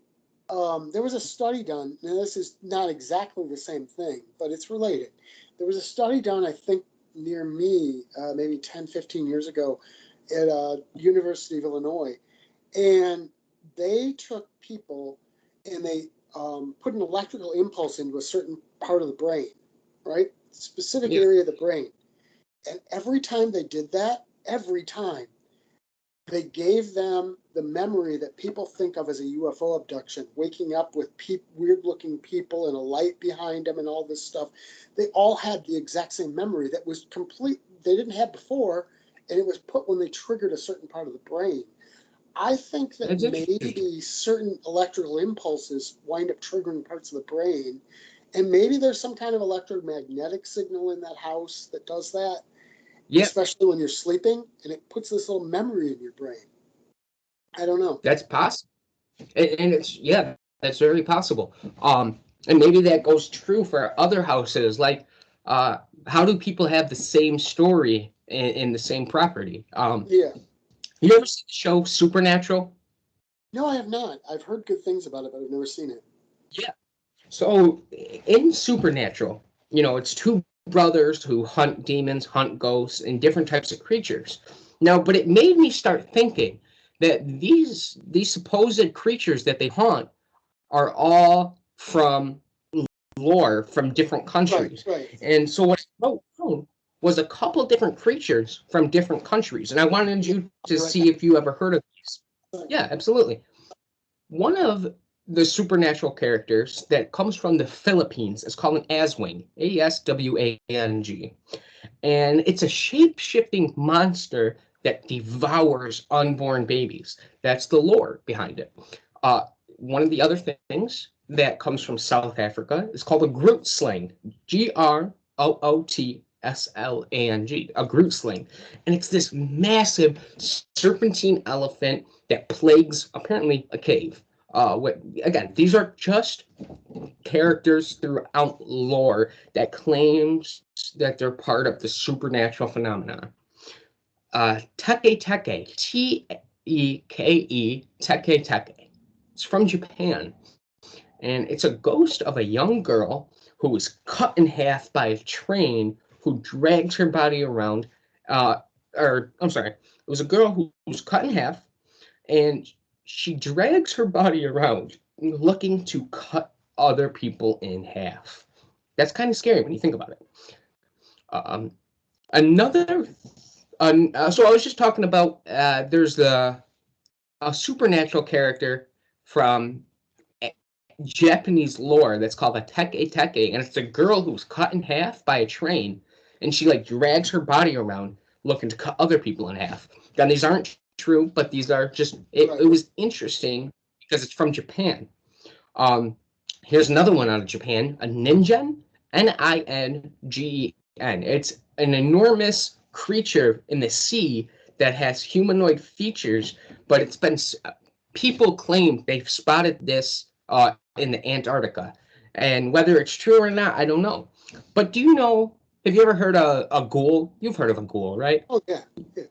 there was a study done. Now, this is not exactly the same thing, but it's related. There was a study done, I think, near me, maybe 10, 15 years ago at University of Illinois. And they took people and they put an electrical impulse into a certain part of the brain, right? Specific Yeah. area of the brain. And every time they did that, every time, they gave them the memory that people think of as a UFO abduction, waking up with weird looking people and a light behind them and all this stuff. They all had the exact same memory that was complete, they didn't have before, and it was put when they triggered a certain part of the brain. I think that That's interesting. maybe certain electrical impulses wind up triggering parts of the brain, and maybe there's some kind of electromagnetic signal in that house that does that, Yeah, especially when you're sleeping, and it puts this little memory in your brain. I don't know. that's possible. And it's, yeah, that's very possible. And maybe that goes true for other houses. Like, uh, how do people have the same story in the same property? Yeah. You ever see the show Supernatural? No, I have not. I've heard good things about it, but I've never seen it. Yeah. So in Supernatural, it's two brothers who hunt demons, hunt ghosts, and different types of creatures. Now, but it made me start thinking that these supposed creatures that they hunt are all from lore from different Right, countries. right. And so what I found was a couple different creatures from different countries. And I wanted Yeah, you I'll to be right see back. if you ever heard of these. Right. Yeah, absolutely. One of the supernatural characters that comes from the Philippines is called an Aswang, Aswang. And it's a shape-shifting monster that devours unborn babies. That's the lore behind it. Uh, One of the other things that comes from South Africa is called a Groot sling, Grootslang, a Groot sling. And it's this massive serpentine elephant that plagues apparently a cave. Again, these are just characters throughout lore that claims that they're part of the supernatural phenomenon. Teke Teke, Teke Teke. It's from Japan, and it's a ghost of a young girl who was cut in half by a train who drags her body around. Uh, or, I'm sorry, it was a girl who was cut in half, and she drags her body around looking to cut other people in half. That's kind of scary when you think about it. Um, Another, so I was just talking about there's a supernatural character from Japanese lore that's called a Teke Teke, and it's a girl who's cut in half by a train, and she like drags her body around looking to cut other people in half. And these aren't true, but these are just it Right. was interesting because it's from Japan. Um, Here's another one out of Japan, a Ningen, Ningen. It's an enormous creature in the sea that has humanoid features, but people claim they've spotted this in the Antarctica. And whether it's true or not, I don't know. But do you know, have you ever heard of a ghoul? You've heard of a ghoul, right? Oh, yeah. Yeah.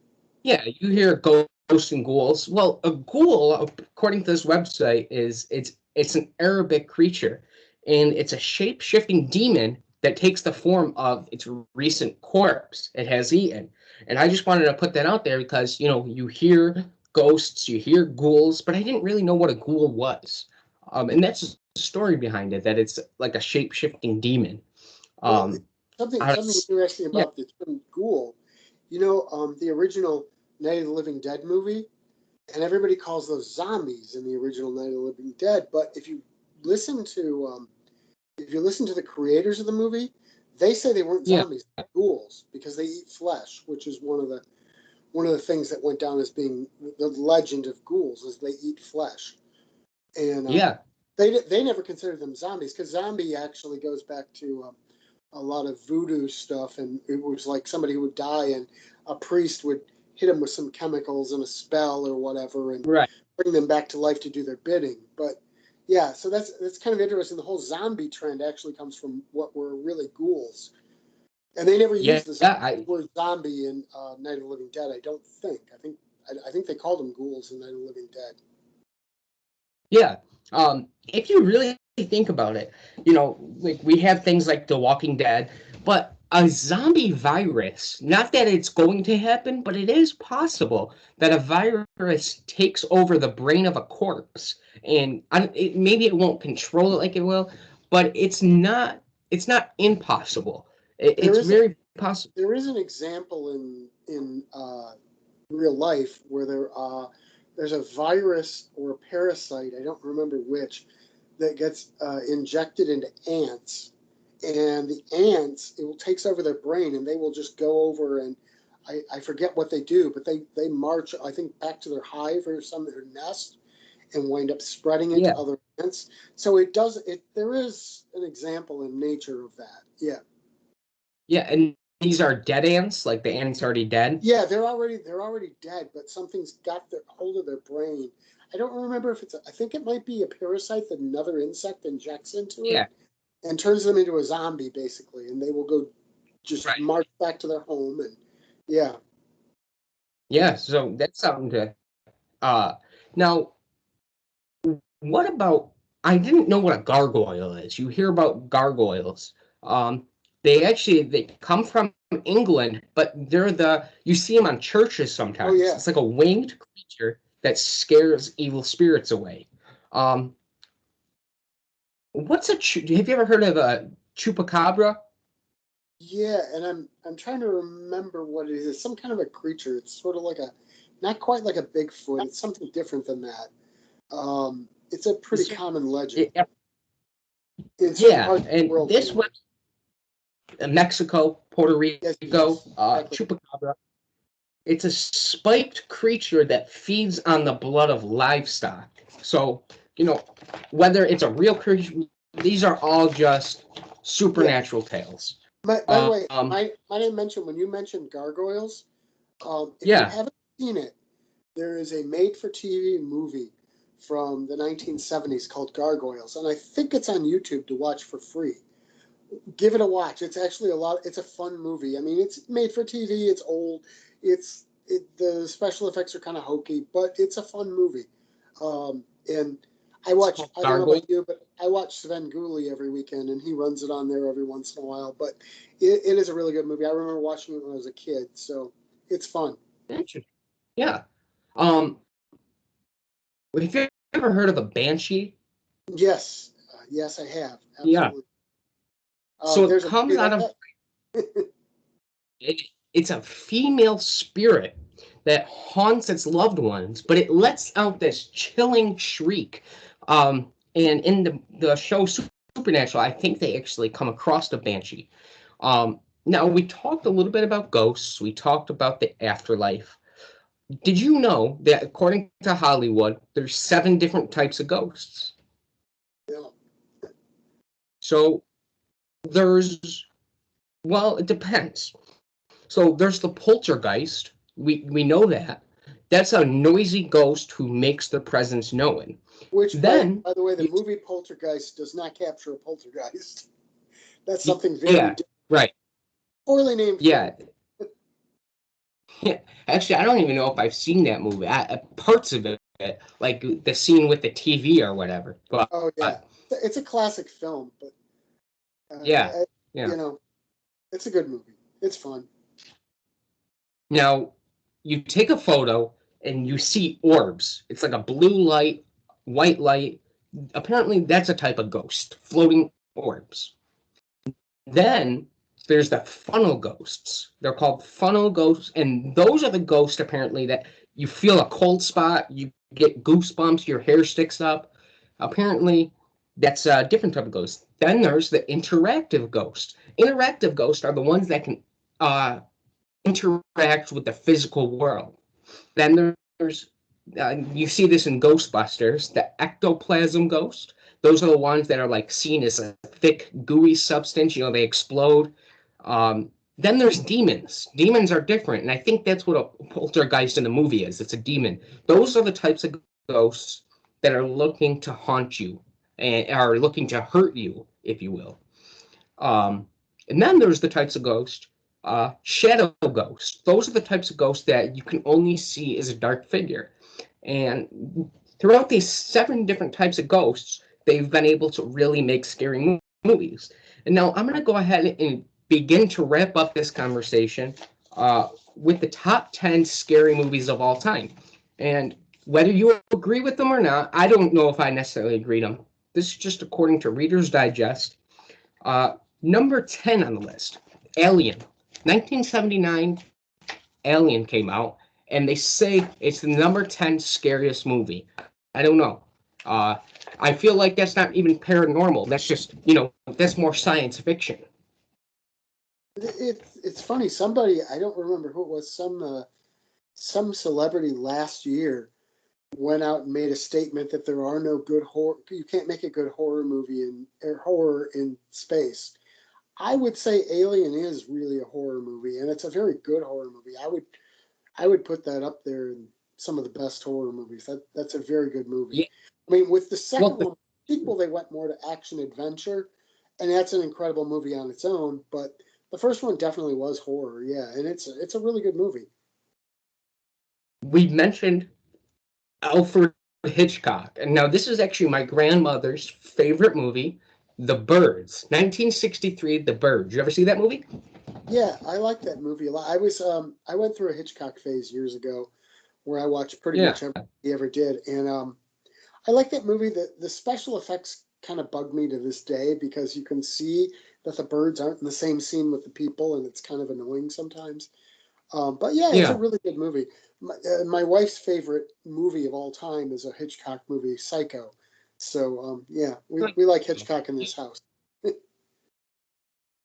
Yeah, you hear ghosts and ghouls. Well, a ghoul, according to this website, it's an Arabic creature, and it's a shape-shifting demon that takes the form of its recent corpse it has eaten. And I just wanted to put that out there because you hear ghosts, you hear ghouls, but I didn't really know what a ghoul was. And that's the story behind it, that it's like a shape-shifting demon. Well, Um, out of, something interesting yeah, about the term ghoul. The original Night of the Living Dead movie, and everybody calls those zombies in the original Night of the Living Dead. But if you listen to the creators of the movie, they say they weren't yeah, zombies, they're ghouls, because they eat flesh, which is one of the one of the things that went down as being the legend of ghouls is they eat flesh, and Yeah. they never considered them zombies, because zombie actually goes back to a lot of voodoo stuff, and it was like somebody would die and a priest would hit them with some chemicals and a spell or whatever and Right. bring them back to life to do their bidding. But yeah, so that's kind of interesting. The whole zombie trend actually comes from what were really ghouls, and they never Yeah. used the I word zombie in Night of the Living Dead. I don't think. I think they called them ghouls in Night of the Living Dead. Yeah. If you really think about it, like we have things like The Walking Dead, but a zombie virus, not that it's going to happen, but it is possible that a virus takes over the brain of a corpse. And maybe it won't control it like it will, but it's not impossible. There It's is very possible. there is an example in real life where there's a virus or a parasite, I don't remember which, that gets injected into ants, and the ants, takes over their brain, and they will just go over and I forget what they do, but they march, I think, back to their hive or their nest, and wind up spreading it Yeah. to other ants. So there is an example in nature of that. Yeah. Yeah. And these are dead ants, like the ant's already dead. Yeah, they're already dead, but something's got their hold of their brain. I don't remember if I think it might be a parasite that another insect injects into it Yeah. and turns them into a zombie, basically, and they will go just Right. march back to their home. And yeah. Yeah. So that's something to, uh, now, what about, I didn't know what a gargoyle is. You hear about gargoyles. Um, they come from England, but you see them on churches Oh sometimes. yeah. It's like a winged creature that scares evil spirits away. Um, have you ever heard of a chupacabra? Yeah, and I'm trying to remember what it is. It's some kind of a creature. It's sort of like not quite like a Bigfoot. It's something different than that. It's a pretty common legend Yeah, in certain yeah, parts of the and world, this anyway. was Mexico, Puerto Yes, Rico, yes, exactly. chupacabra. It's a spiked creature that feeds on the blood of livestock. So, you know, whether it's a real creature, these are all just Yeah. supernatural tales. By the way, Um, I didn't mention when you mentioned gargoyles. If you yeah, haven't seen it, there is a made-for-TV movie from the 1970s called Gargoyles, and I think it's on YouTube to watch for free. Give it a watch. It's actually It's a fun movie. I mean, it's made for TV. It's old. The special effects are kind of hokey, but it's a fun movie. And it's called I don't know Gargoyle. about you, but I watch Sven Gulli every weekend, and he runs it on there every once in a while. But it is a really good movie. I remember watching it when I was a kid, so it's fun. Interesting. Yeah. Um, have you ever heard of a banshee? Yes, yes, I have, Yeah. absolutely. So it There's a comes movie out like of that. it, it's a female spirit that haunts its loved ones, but it lets out this chilling shriek. And in the show Supernatural, I think they actually come across the banshee. Now we talked a little bit about ghosts. We talked about the afterlife. Did you know that according to Hollywood, there's 7 different types of ghosts? Yeah. So there's, well, it depends. So there's the poltergeist. We know that. That's a noisy ghost who makes their presence known. Which, Then, by the way, the you, movie Poltergeist does not capture a poltergeist. That's something very yeah, different. right. Poorly named film. Yeah. Yeah. Actually, I don't even know if I've seen that movie. Parts of it, like the scene with the TV or whatever. Oh yeah, But it's a classic film, but yeah, uh, yeah. you know, it's a good movie. It's fun. Now, you take a photo and you see orbs. It's like a blue light, white light. Apparently, that's a type of ghost, floating orbs. Then there's the funnel ghosts. They're called funnel ghosts, and those are the ghosts apparently that you feel a cold spot, you get goosebumps, your hair sticks up. Apparently, that's a different type of ghost. Then there's the interactive ghosts. Interactive ghosts are the ones that can uh, interact with the physical world. Then there's you see this in Ghostbusters, the ectoplasm ghost. Those are the ones that are like seen as a thick, gooey substance. They explode. Then there's demons. Demons are different, and I think that's what a poltergeist in the movie is. It's a demon. Those are the types of ghosts that are looking to haunt you and are looking to hurt you, if you will. Um, and then there's the types of ghosts, shadow ghosts. Those are the types of ghosts that you can only see as a dark figure. And throughout these 7 different types of ghosts, they've been able to really make scary movies. And now I'm going to go ahead and begin to wrap up this conversation with the top 10 scary movies of all time. And whether you agree with them or not, I don't know if I necessarily agree with them. This is just according to Reader's Digest. Number 10 on the list, Alien. 1979, Alien came out, and they say it's the number 10 scariest movie. I don't know. I feel like that's not even paranormal. That's just, that's more science fiction. It's funny. Somebody, I don't remember who it was, some celebrity last year went out and made a statement that there are no good horror. You can't make a good horror movie horror in space. I would say Alien is really a horror movie, and it's a very good horror movie. I would put that up there in some of the best horror movies. That's a very good movie. Yeah. I mean, with the second one, sequel, they went more to action adventure, and that's an incredible movie on its own. But the first one definitely was horror, yeah, and it's a really good movie. We mentioned Alfred Hitchcock, and now this is actually my grandmother's favorite movie, The Birds, 1963. The Birds. You ever see that movie? Yeah, I like that movie a lot. I went through a Hitchcock phase years ago where I watched pretty much everything he ever did, and I like that movie. The special effects kind of bug me to this day because you can see that the birds aren't in the same scene with the people, and it's kind of annoying sometimes. But yeah, it's a really good movie. My wife's favorite movie of all time is a Hitchcock movie, Psycho. So yeah, we like Hitchcock in this house.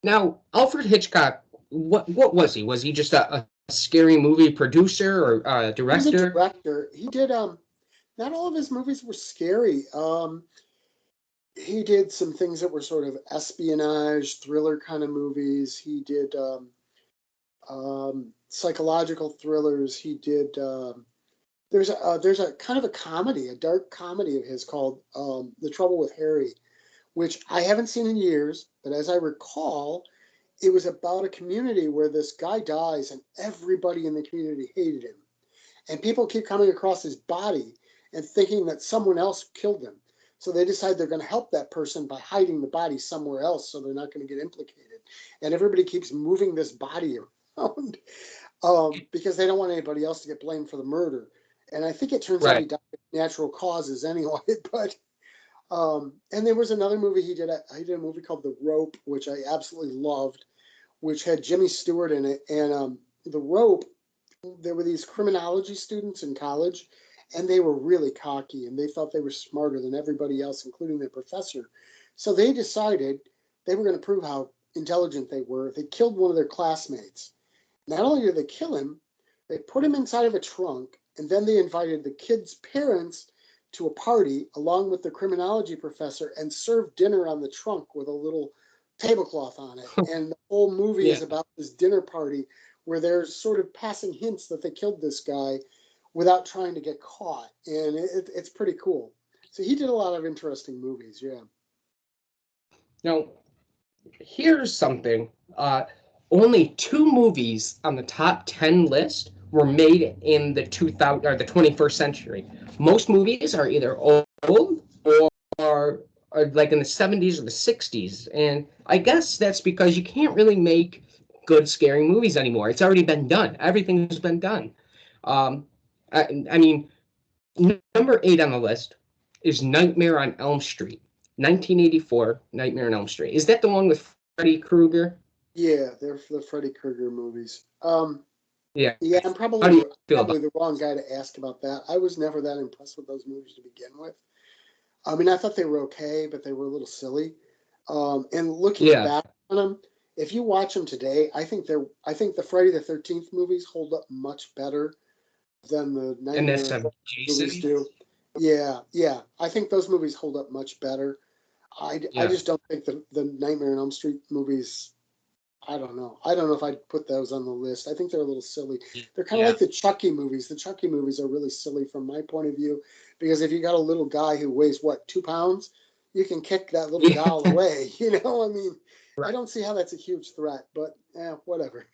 Now, Alfred Hitchcock, what was he? Was he just a scary movie producer or He was a director? director. He did not all of his movies were scary. He did some things that were sort of espionage, thriller kind of movies. He did psychological thrillers. He did. There's a kind of a comedy, a dark comedy of his called The Trouble with Harry, which I haven't seen in years, but as I recall, it was about a community where this guy dies and everybody in the community hated him. And people keep coming across his body and thinking that someone else killed him. So they decide they're going to help that person by hiding the body somewhere else so they're not going to get implicated. And everybody keeps moving this body around because they don't want anybody else to get blamed for the murder. And I think it turns out he died of natural causes anyway. But and there was another movie he did. He did a movie called The Rope, which I absolutely loved, which had Jimmy Stewart in it. And The Rope, there were these criminology students in college, and they were really cocky, and they thought they were smarter than everybody else, including their professor. So they decided they were going to prove how intelligent they were. They killed one of their classmates. Not only did they kill him, they put him inside of a trunk, and then they invited the kid's parents to a party along with the criminology professor and served dinner on the trunk with a little tablecloth on it. And the whole movie is about this dinner party where they're sort of passing hints that they killed this guy without trying to get caught. And it's pretty cool. So he did a lot of interesting movies, yeah. Now, here's something. Only 2 movies on the top 10 list were made in the 2000 or the 21st century. Most movies are either old or like in the 70s or the 60s, and I guess that's because you can't really make good scary movies anymore. It's already been done. Everything's been done. I mean, number 8 on the list is Nightmare on Elm Street, 1984. Nightmare on Elm Street. Is that the one with Freddy Krueger? Yeah, they're the Freddy Krueger movies. Yeah. Yeah, I'm How do you feel probably the wrong guy to ask about that. I was never that impressed with those movies to begin with. I mean, I thought they were okay, but they were a little silly. And looking back on them, if you watch them today, I think the Friday the 13th movies hold up much better than the And Nightmare that's on Elm Street movies Jason. do. Yeah, yeah. I think those movies hold up much better. I Yeah. just don't think the Nightmare on Elm Street movies. I don't know. I don't know if I'd put those on the list. I think they're a little silly. They're kind of Yeah. like the Chucky movies. The Chucky movies are really silly from my point of view because if you got a little guy who weighs what 2 pounds, you can kick that little Yeah. doll away. I mean, I Right. don't see how that's a huge threat, but whatever.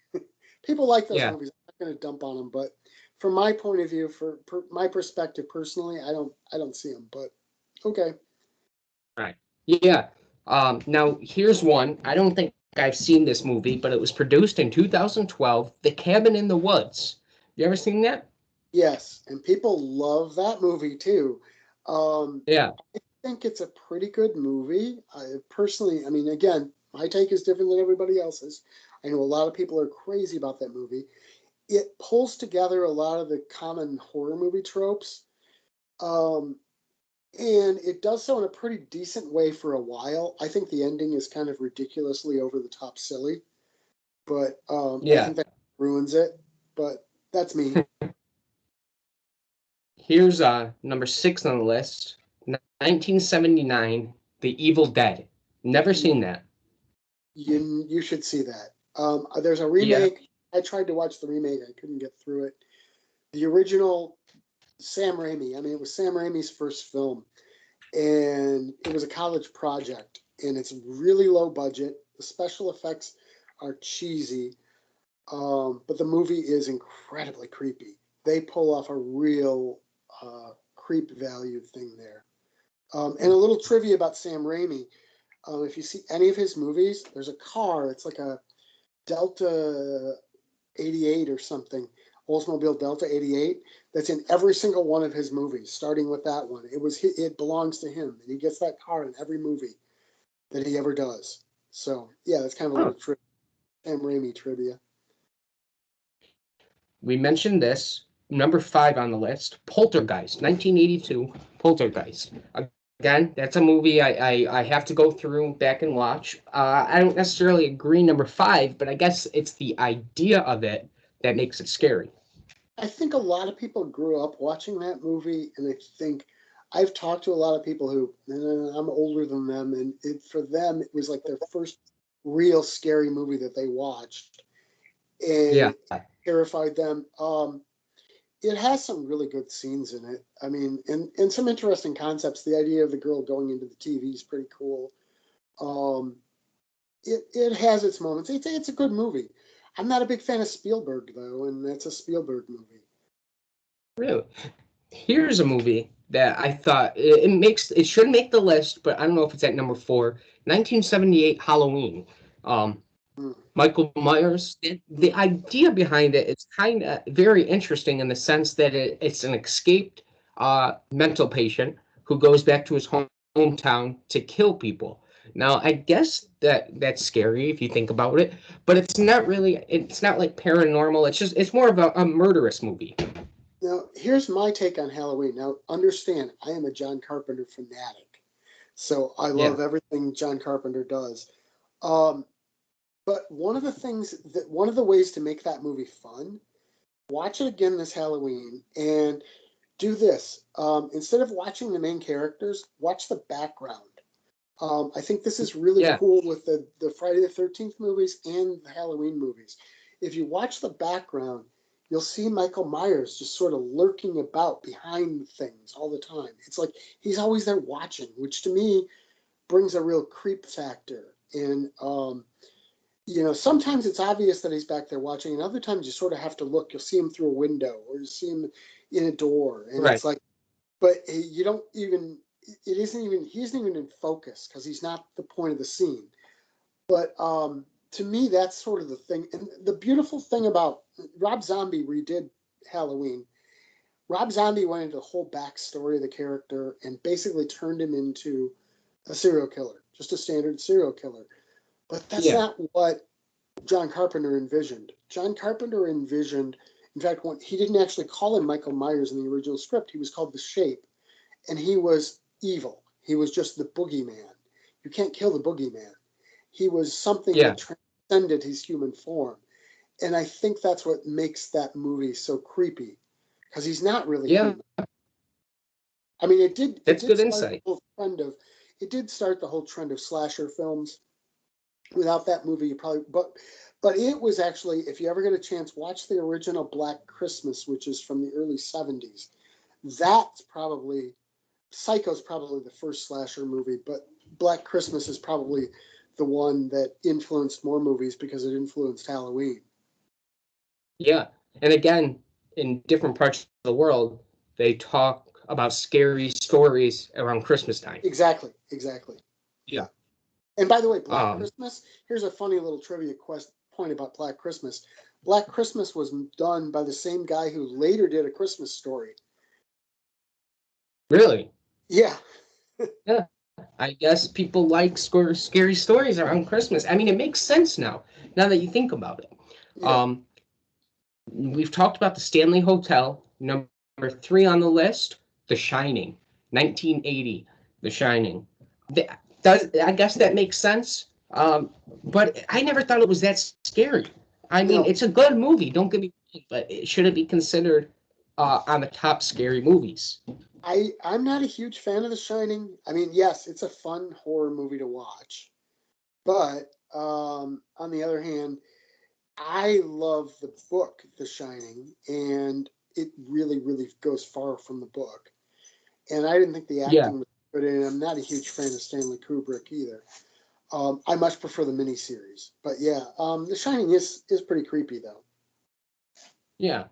People like those Yeah. movies. I'm not going to dump on them, but from my point of view, my perspective personally, I don't see them. But okay. Right. Yeah. Now here's one. I don't think I've seen this movie, but it was produced in 2012, The Cabin in the Woods. You ever seen that? Yes, and people love that movie too. Um, Yeah. I think it's a pretty good movie. I personally, I mean, again, my take is different than everybody else's. I know a lot of people are crazy about that movie. It pulls together a lot of the common horror movie tropes, um, and it does so in a pretty decent way for a while. I think the ending is kind of ridiculously over the top silly, but I Yeah. think that ruins it. But that's me. Here's number 6 on the list. 1979, The Evil Dead. Never seen that. You should see that. There's a Yeah. remake. I tried to watch the remake. I couldn't get through it. The original Sam Raimi. I mean, it was Sam Raimi's first film, and it was a college project, and it's really low budget. The special effects are cheesy, but the movie is incredibly creepy. They pull off a real creep value thing there. And a little trivia about Sam Raimi. If you see any of his movies, there's a car. It's like a Delta 88 or something, Oldsmobile Delta 88. That's in every single one of his movies, starting with that one. It belongs to him, and he gets that car in every movie that he ever does. So yeah, that's kind of a Huh. little Sam Raimi trivia. We mentioned this. Number 5 on the list, Poltergeist, 1982, Poltergeist. Again, that's a movie I have to go through back and watch. I don't necessarily agree number 5, but I guess it's the idea of it that makes it scary. I think a lot of people grew up watching that movie, and I think I've talked to a lot of people who, and I'm older than them, and for them it was like their first real scary movie that they watched, and Yeah. it terrified them. It has some really good scenes in it. I mean, and some interesting concepts. The idea of the girl going into the TV is pretty cool. Um, it has its moments. It's a good movie. I'm not a big fan of Spielberg though, and that's a Spielberg movie. Really? Here's a movie that I thought it should make the list, but I don't know if it's at number 4. 1978 Halloween. Um, Mm, Michael Myers. The mm. idea behind it is kind of very interesting in the sense that it's an escaped mental patient who goes back to his hometown to kill people. Now, I guess that's scary if you think about it, but it's not really. It's not like paranormal. It's more of a murderous movie. Now, here's my take on Halloween. Now, understand, I am a John Carpenter fanatic, so I Yeah, love everything John Carpenter does. Um, but one of the ways to make that movie fun, watch it again this Halloween and do this. Instead of watching the main characters, watch the background. I think this is really yeah, cool with the Friday the 13th movies and the Halloween movies. If you watch the background, you'll see Michael Myers just sort of lurking about behind things all the time. It's like he's always there watching, which to me brings a real creep factor. And sometimes it's obvious that he's back there watching, and other times you sort of have to look. You'll see him through a window, or you see him in a door, and right. it's like, but you don't even. It isn't even. He isn't even in focus because he's not the point of the scene. But to me, that's sort of the thing. And the beautiful thing about Rob Zombie redid Halloween. Rob Zombie went into the whole backstory of the character and basically turned him into a serial killer, just a standard serial killer. But that's Yeah, not what John Carpenter envisioned. John Carpenter envisioned, in fact, he didn't actually call him Michael Myers in the original script. He was called the Shape, and he was evil. He was just the boogeyman. You can't kill the boogeyman. He was something yeah, that transcended his human form. And I think that's what makes that movie so creepy, because he's not really Yeah, human. I mean, it that's did good start the insight. whole trend of it did start the whole trend of slasher films. Without that movie, you probably but it was actually, if you ever get a chance, watch the original Black Christmas, which is from the early 70s. That's probably Psycho's probably the first slasher movie, but Black Christmas is probably the one that influenced more movies because it influenced Halloween. Yeah. And again, in different parts of the world, they talk about scary stories around Christmas time. Exactly, exactly. Yeah. Yeah. And by the way, Black Um, Christmas, here's a funny little trivia point about Black Christmas. Black Christmas was done by the same guy who later did A Christmas Story. really? Yeah. Yeah. I guess people like scary stories around Christmas. I mean, it makes sense now that you think about it. Yeah. Um, we've talked about the Stanley Hotel. Number three on the list, The Shining, 1980, The Shining. I guess that makes sense. But I never thought it was that scary. I mean, No, it's a good movie. Don't get me wrong, but it shouldn't be considered on the top scary movies. I'm not a huge fan of The Shining. I mean, yes, it's a fun horror movie to watch, but on the other hand, I love the book The Shining, and it really, really goes far from the book. And I didn't think the Yeah. acting was good, and I'm not a huge fan of Stanley Kubrick either. I much prefer the miniseries, but yeah, The Shining is pretty creepy though. Yeah.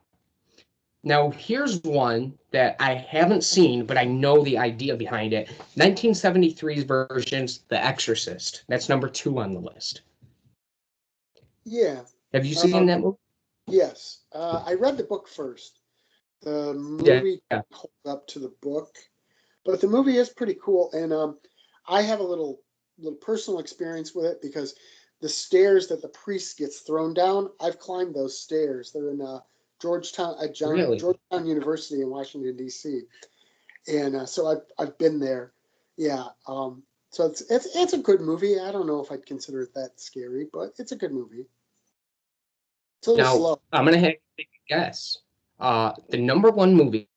Now, here's one that I haven't seen, but I know the idea behind it. 1973's version's The Exorcist. That's number two on the list. Yeah, Have you seen um, that movie? yes. I read the book first. The Yeah. movie holds up to the book, but the movie is pretty cool, and I have a little personal experience with it because the stairs that the priest gets thrown down, I've climbed those stairs. They're in Georgetown at Really? Georgetown University in Washington D.C., and so I've been there. Yeah. So it's a good movie. I don't know if I'd consider it that scary, but it's a good movie. It's a little Now, slow. I'm going to have to take a guess. The number one movie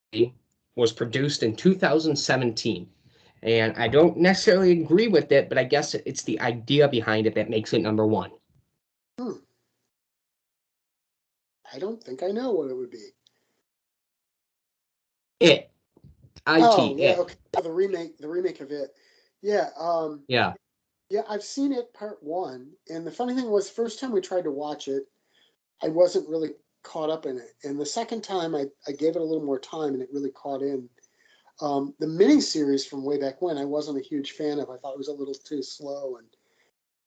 was produced in 2017. And I don't necessarily agree with it, but I guess it's the idea behind it that makes it number one. Hmm. I don't think I know what it would be. It. Oh IT. yeah, It. okay. Oh, the remake of it. Yeah, Yeah. yeah, I've seen it part one, and the funny thing was, first time we tried to watch it, I wasn't really caught up in it, and the second time I gave it a little more time, and it really caught in. The mini series from way back when, I wasn't a huge fan of. I thought it was a little too slow and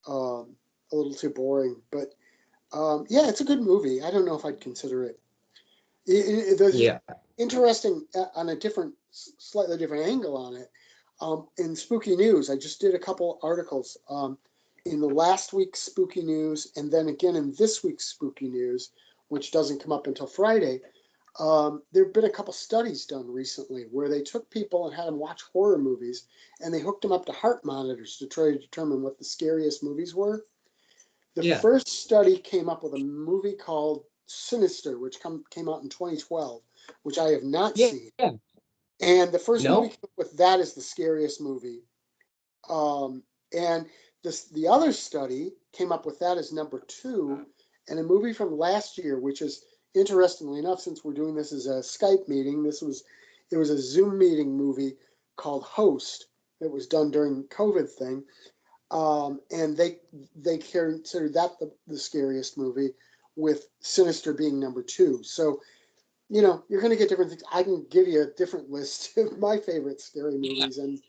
a little too boring. But yeah, it's a good movie. I don't know if I'd consider it. There's Yeah. interesting on a slightly different angle on it. In Spooky News, I just did a couple articles in the last week's Spooky News, and then again in this week's Spooky News, which doesn't come up until Friday. There have been a couple studies done recently where they took people and had them watch horror movies, and they hooked them up to heart monitors to try to determine what the scariest movies were. The Yeah. first study came up with a movie called Sinister, which came out in 2012, which I have not Yeah. seen. Yeah. And the first movie No? came up with that as the scariest movie. And the other study came up with that as number two, and a movie from last year, which is interestingly enough, since we're doing this as a Skype meeting, it was a Zoom meeting movie called Host that was done during COVID thing, and they considered that the scariest movie, with Sinister being number two. So you're going to get different things. I can give you a different list of my favorite scary Yeah. movies, and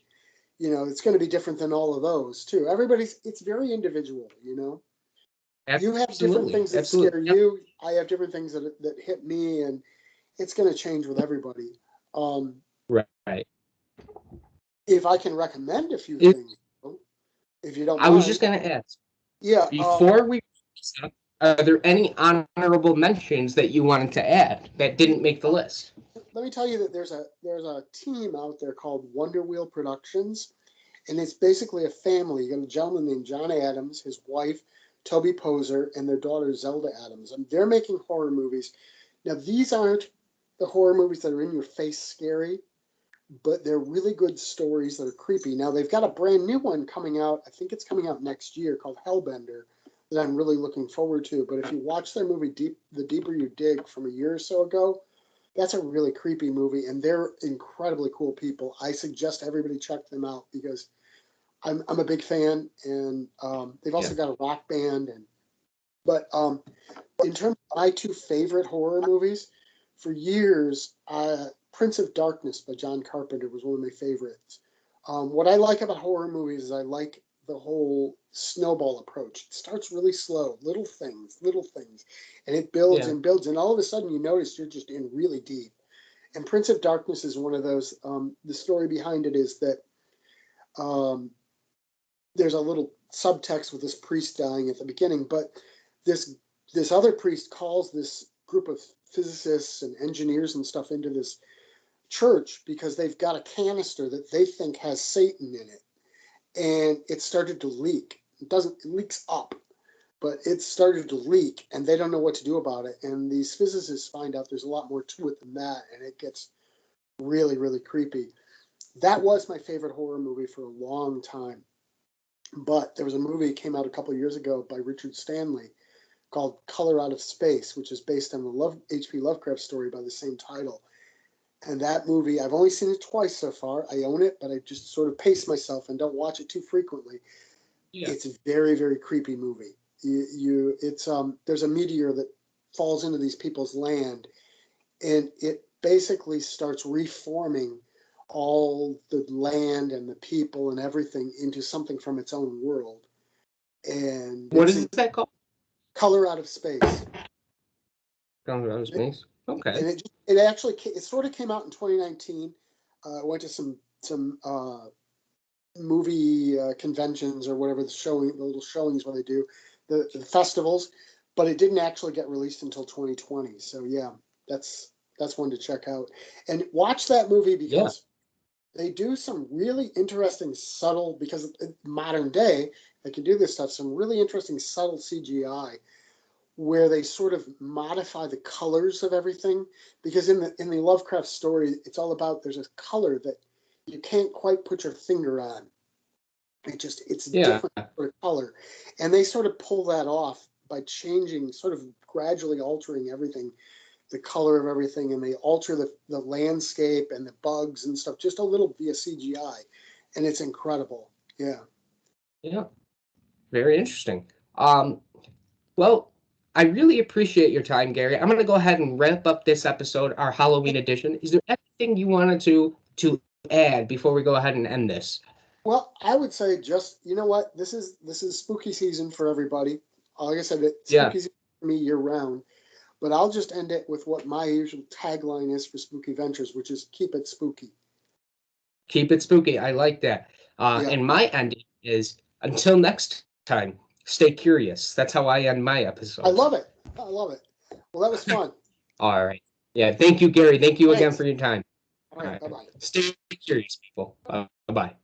it's going to be different than all of those too. It's very individual. You have different Absolutely. things that Absolutely. scare you. I have different things that hit me, and it's going to change with everybody. Um, Right. if I can recommend a few It, things, if you don't I was mind. just going to ask, Yeah. before we, are there any honorable mentions that you wanted to add that didn't make the list? Let me tell you that there's a team out there called Wonder Wheel Productions, and it's basically a family. You got a gentleman named John Adams, his wife Toby Poser, and their daughter Zelda Adams. And they're making horror movies. Now, these aren't the horror movies that are in your face scary, but they're really good stories that are creepy. Now, they've got a brand new one coming out. I think it's coming out next year, called Hellbender, that I'm really looking forward to. But if you watch their movie The Deeper You Dig from a year or so ago, that's a really creepy movie, and they're incredibly cool people. I suggest everybody check them out because I'm a big fan, and they've also got a rock band. But in terms of my two favorite horror movies, for years, Prince of Darkness by John Carpenter was one of my favorites. What I like about horror movies is I like the whole snowball approach. It starts really slow, little things, and it builds and builds, and all of a sudden you notice you're just in really deep. And Prince of Darkness is one of those. The story behind it is that there's a little subtext with this priest dying at the beginning, but this other priest calls this group of physicists and engineers and stuff into this church because they've got a canister that they think has Satan in it, and it started to leak. It leaks up, but it started to leak, and they don't know what to do about it. And these physicists find out there's a lot more to it than that, and it gets really, really creepy. That was my favorite horror movie for a long time. But there was a movie that came out a couple of years ago by Richard Stanley called Color Out of Space, which is based on the H.P. Lovecraft story by the same title. And that movie, I've only seen it twice so far. I own it, but I just sort of pace myself and don't watch it too frequently. Yeah. It's a very, very creepy movie. There's a meteor that falls into these people's land, and it basically starts reforming all the land and the people and everything into something from its own world. And what is that called? Color Out of Space. Color Out of Space. Okay. And it sort of came out in 2019. Went to some movie conventions or whatever, the little showings where they do the festivals, but it didn't actually get released until 2020. So yeah, that's one to check out and watch that movie because they do some really interesting subtle, because in modern day they can do this stuff, some really interesting subtle CGI where they sort of modify the colors of everything, because in the Lovecraft story it's all about there's a color that you can't quite put your finger on. It's different sort of color, and they sort of pull that off by changing, sort of gradually altering everything, the color of everything, and they alter the landscape and the bugs and stuff just a little via CGI, and it's incredible. Yeah, very interesting. Well, I really appreciate your time, Gary. I'm going to go ahead and wrap up this episode, our Halloween edition. Is there anything you wanted to add before we go ahead and end this? Well, I would say just, you know what, this is spooky season for everybody. Like I said, it's spooky season for me year round. But I'll just end it with what my usual tagline is for Spooky Ventures, which is keep it spooky. Keep it spooky. I like that. And my ending is, until next time, stay curious. That's how I end my episode. I love it. Well, that was fun. All right. Yeah. Thank you, Gary. Thank you again for your time. All right. Bye-bye. Stay curious, people. Bye-bye.